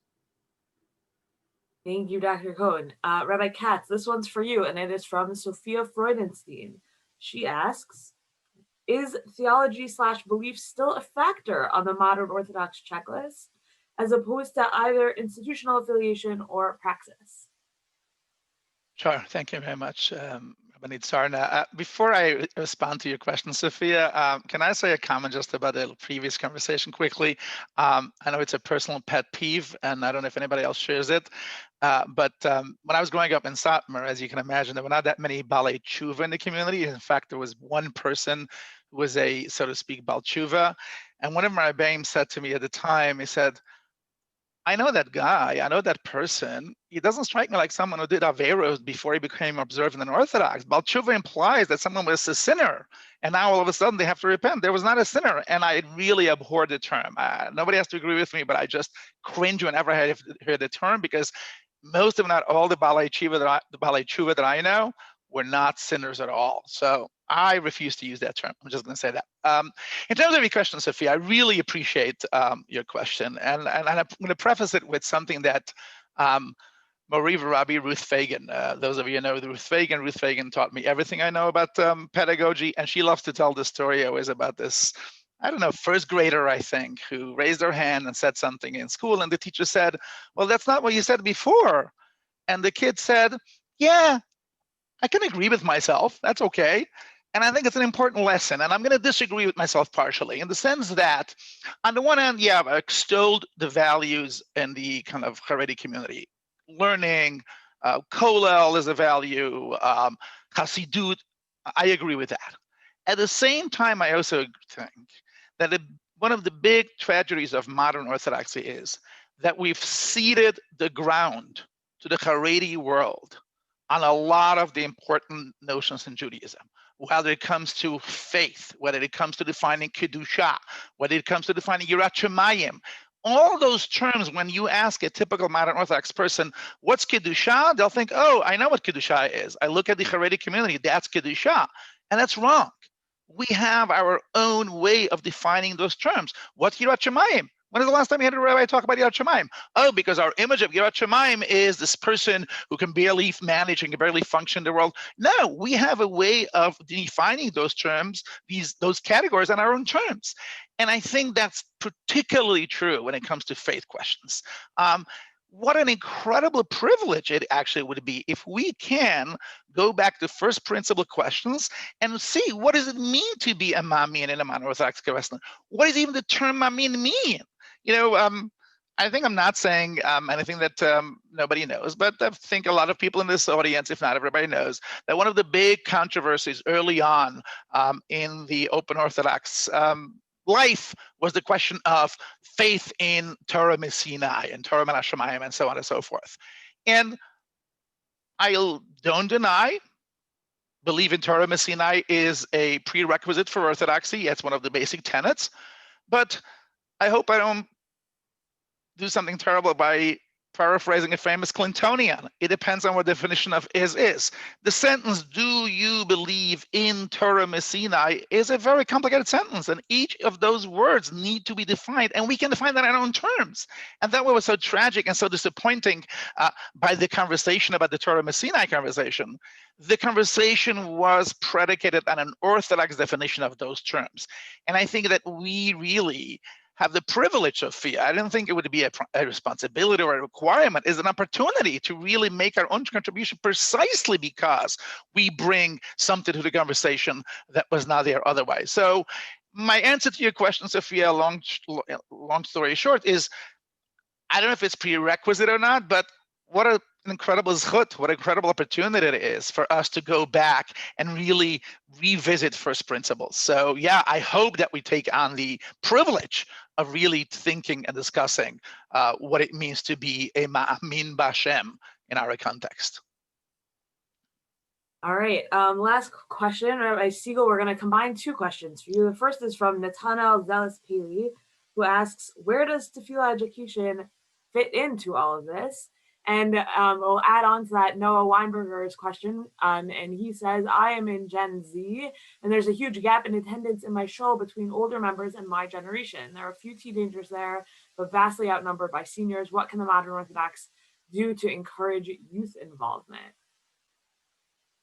Thank you, Dr. Cohn. Rabbi Katz, this one's for you, and it is from Sophia Freudenstein. She asks, is theology/belief still a factor on the modern Orthodox checklist, as opposed to either institutional affiliation or praxis? Sure. Thank you very much, Rabbi Rabbanit Sarna. Before I respond to your question, Sophia, can I say a comment just about the previous conversation quickly? I know it's a personal pet peeve, and I don't know if anybody else shares it. But when I was growing up in Satmar, as you can imagine, there were not that many Balei Tshuva in the community. In fact, there was one person who was a, so to speak, Bal Tshuva. And one of my Rebbeim said to me at the time, he said, I know that guy, I know that person. He doesn't strike me like someone who did Averos before he became observant and Orthodox. Bal Tshuva implies that someone was a sinner, and now all of a sudden they have to repent. There was not a sinner, and I really abhor the term. Nobody has to agree with me, but I just cringe whenever I hear the term, because most, if not all, the Balei Tshuva that I know were not sinners at all. So I refuse to use that term. I'm just going to say that. In terms of your question, Sophia, I really appreciate your question. And I'm going to preface it with something that Moriva Rabbi Ruth Fagan, those of you who know Ruth Fagan taught me everything I know about pedagogy. And she loves to tell the story always about this, I don't know, first grader, I think, who raised her hand and said something in school. And the teacher said, well, that's not what you said before. And the kid said, yeah, I can agree with myself. That's okay. And I think it's an important lesson. And I'm going to disagree with myself partially in the sense that, on the one hand, yeah, I've extolled the values in the kind of Haredi community. Learning, Kollel is a value, Hasidut, I agree with that. At the same time, I also think that one of the big tragedies of modern Orthodoxy is that we've ceded the ground to the Haredi world on a lot of the important notions in Judaism, whether it comes to faith, whether it comes to defining Kedusha, whether it comes to defining Yirat Shamayim. All those terms, when you ask a typical modern Orthodox person, what's Kedusha? They'll think, oh, I know what Kedusha is. I look at the Haredi community, that's Kedusha. And that's wrong. We have our own way of defining those terms. What's Yirat Shamayim? When is the last time you had a rabbi talk about Yirat Shamayim? Oh, because our image of Yirat Shamayim is this person who can barely manage and can barely function in the world. No, we have a way of defining those terms, those categories on our own terms. And I think that's particularly true when it comes to faith questions. What an incredible privilege it actually would be if we can go back to first principle questions and see, what does it mean to be a Mamin in a modern Orthodox question? What does even the term Mamin mean? You know, I think I'm not saying anything that nobody knows, but I think a lot of people in this audience, if not everybody knows, that one of the big controversies early on in the open Orthodox life was the question of faith in Torah Sinai and Torah Menashemayim and so on and so forth. And I don't deny, believe in Torah Sinai is a prerequisite for Orthodoxy. It's one of the basic tenets. But I hope I don't do something terrible by paraphrasing a famous Clintonian. It depends on what definition of is. The sentence, do you believe in Torah Sinai, is a very complicated sentence. And each of those words need to be defined. And we can define that in our own terms. And that was so tragic and so disappointing by the conversation about the Torah Sinai conversation. The conversation was predicated on an Orthodox definition of those terms. And I think that we really have the privilege, Sophia. I don't think it would be a responsibility or a requirement. It's an opportunity to really make our own contribution precisely because we bring something to the conversation that was not there otherwise. So my answer to your question, Sophia, long story short, is I don't know if it's prerequisite or not, but what an incredible zchut, what an incredible opportunity it is for us to go back and really revisit first principles. So yeah, I hope that we take on the privilege of really thinking and discussing what it means to be a ma'amin b'Hashem in our context. All right, last question, Rabbi Segal, we're going to combine two questions for you. The first is from Nathanael Zealous Paley, who asks, where does tefillah education fit into all of this? And we'll add on to that Noah Weinberger's question, and he says, I am in Gen Z, and there's a huge gap in attendance in my shul between older members and my generation. There are a few teenagers there, but vastly outnumbered by seniors. What can the Modern Orthodox do to encourage youth involvement?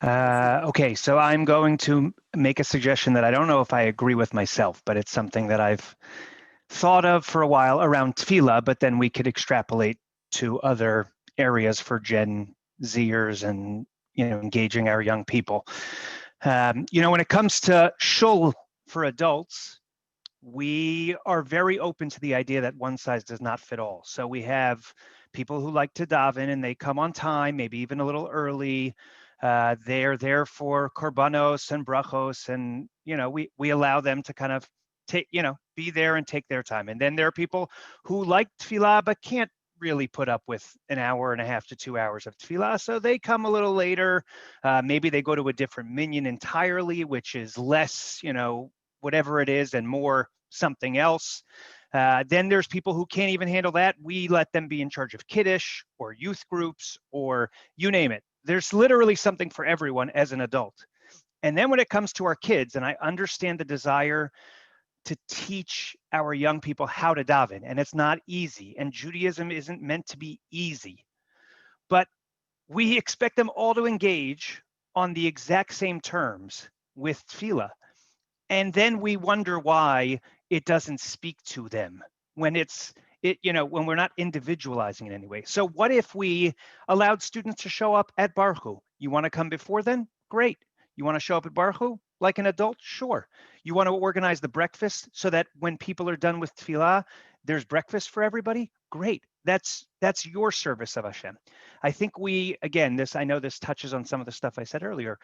Okay, so I'm going to make a suggestion that I don't know if I agree with myself, but it's something that I've thought of for a while around tefillah, but then we could extrapolate to other areas for Gen Zers and engaging our young people. When it comes to shul for adults, we are very open to the idea that one size does not fit all. So we have people who like to daven and they come on time, maybe even a little early. They're there for korbanos and brachos, and we allow them to kind of be there and take their time. And then there are people who like tefillah but can't really put up with an hour and a half to 2 hours of tefillah, so they come a little later. Maybe they go to a different minyan entirely, which is less, whatever it is, and more something else. Then there's people who can't even handle that. We let them be in charge of kiddush or youth groups or you name it. There's literally something for everyone as an adult. And then when it comes to our kids, and I understand the desire to teach our young people how to daven, and it's not easy, and Judaism isn't meant to be easy, but we expect them all to engage on the exact same terms with tefillah. And then we wonder why it doesn't speak to them when when we're not individualizing in any way. So what if we allowed students to show up at Baruch Hu? You want to come before then? Great. You want to show up at Baruch Hu like an adult? Sure. You want to organize the breakfast so that when people are done with tefillah, there's breakfast for everybody? Great. That's your service of Hashem. I think I know this touches on some of the stuff I said earlier.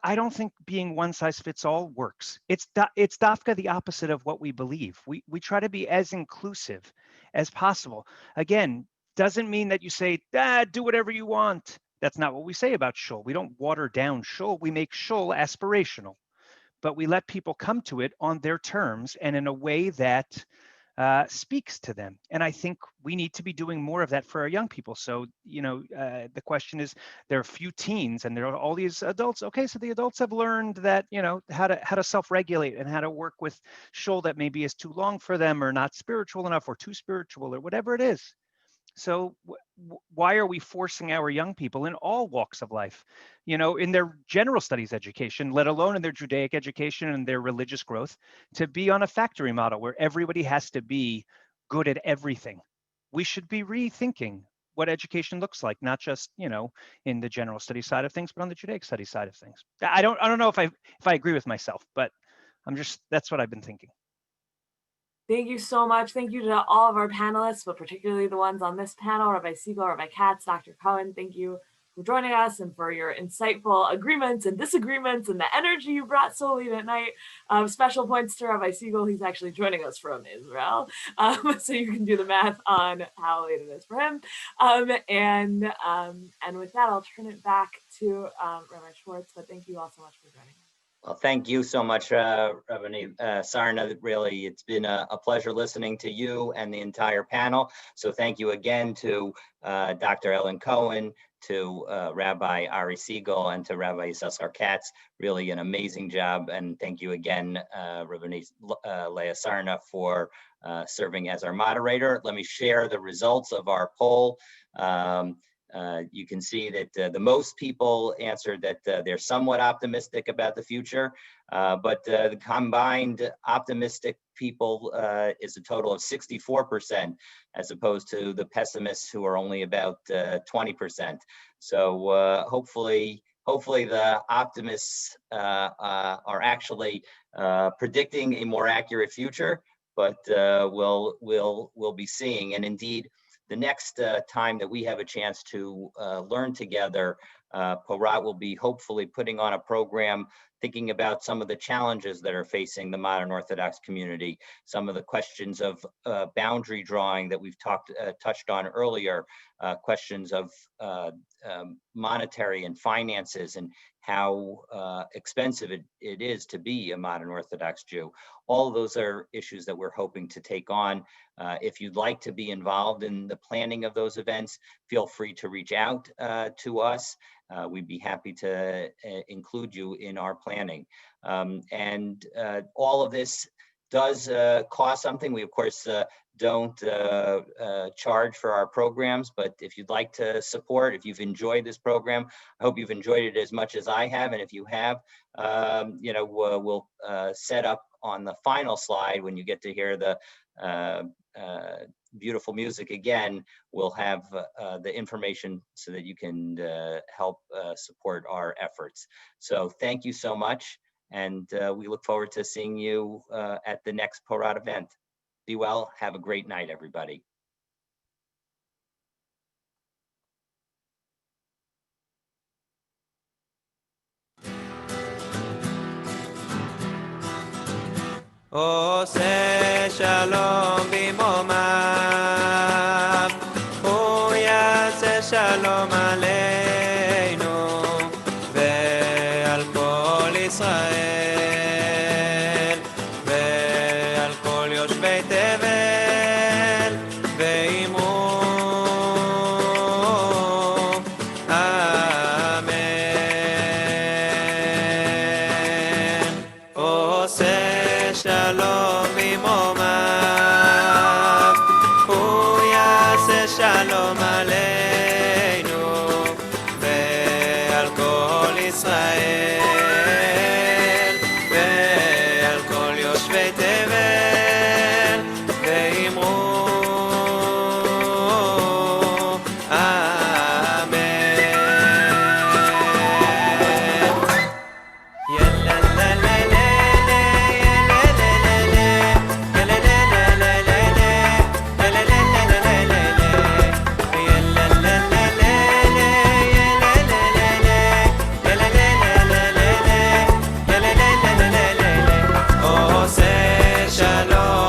I don't think being one size fits all works. It's dafka the opposite of what we believe. We try to be as inclusive as possible. Again, doesn't mean that you say, do whatever you want. That's not what we say about shul. We don't water down shul. We make shul aspirational, but we let people come to it on their terms and in a way that speaks to them. And I think we need to be doing more of that for our young people. So, the question is, there are few teens and there are all these adults. Okay, so the adults have learned that, how to self-regulate and how to work with shul that maybe is too long for them or not spiritual enough or too spiritual or whatever it is. So why are we forcing our young people in all walks of life, in their general studies education, let alone in their Judaic education and their religious growth, to be on a factory model where everybody has to be good at everything? We should be rethinking what education looks like, not just, in the general study side of things, but on the Judaic study side of things. I don't know if I agree with myself, but that's what I've been thinking. Thank you so much. Thank you to all of our panelists, but particularly the ones on this panel, Rabbi Segal, Rabbi Katz, Dr. Cohn. Thank you for joining us and for your insightful agreements and disagreements and the energy you brought so late at night. Special points to Rabbi Segal. He's actually joining us from Israel. So you can do the math on how late it is for him. And with that, I'll turn it back to Rabbi Schwartz, but thank you all so much for joining us. Well, thank you so much, Rabbanit Sarna. Really, it's been a pleasure listening to you and the entire panel. So thank you again to Dr. Ellen Cohen, to Rabbi Ari Segal, and to Rabbi Ysoscher Katz. Really an amazing job. And thank you again, Rabbanit Leah Sarna, for serving as our moderator. Let me share the results of our poll. You can see that the most people answered that they're somewhat optimistic about the future, but the combined optimistic people is a total of 64%, as opposed to the pessimists who are only about 20%. So hopefully the optimists are actually predicting a more accurate future, but we'll be seeing. And indeed, the next time that we have a chance to learn together, PORAT will be hopefully putting on a program thinking about some of the challenges that are facing the modern Orthodox community, some of the questions of boundary drawing that we've touched on earlier, questions of monetary and finances, and how expensive it is to be a modern Orthodox Jew. All of those are issues that we're hoping to take on. If you'd like to be involved in the planning of those events, feel free to reach out to us. We'd be happy to include you in our planning. And all of this does cost something. We, of course, don't charge for our programs, but if you'd like to support, if you've enjoyed this program, I hope you've enjoyed it as much as I have. And if you have, we'll set up on the final slide, when you get to hear the beautiful music again, we'll have the information so that you can help support our efforts. So thank you so much. And we look forward to seeing you at the next PORAT event. Be well. Have a great night, everybody. עושה שלום במרומיו, הוא יעשה שלום עלינו ועל כל ישראל ועל כל יושבי תבל ועמו אמן. עושה שלום במרומיו, הוא יעשה שלום עלינו ועל כל ישראל ועל כל יושבי תבל ואמרו אמן. Shalom,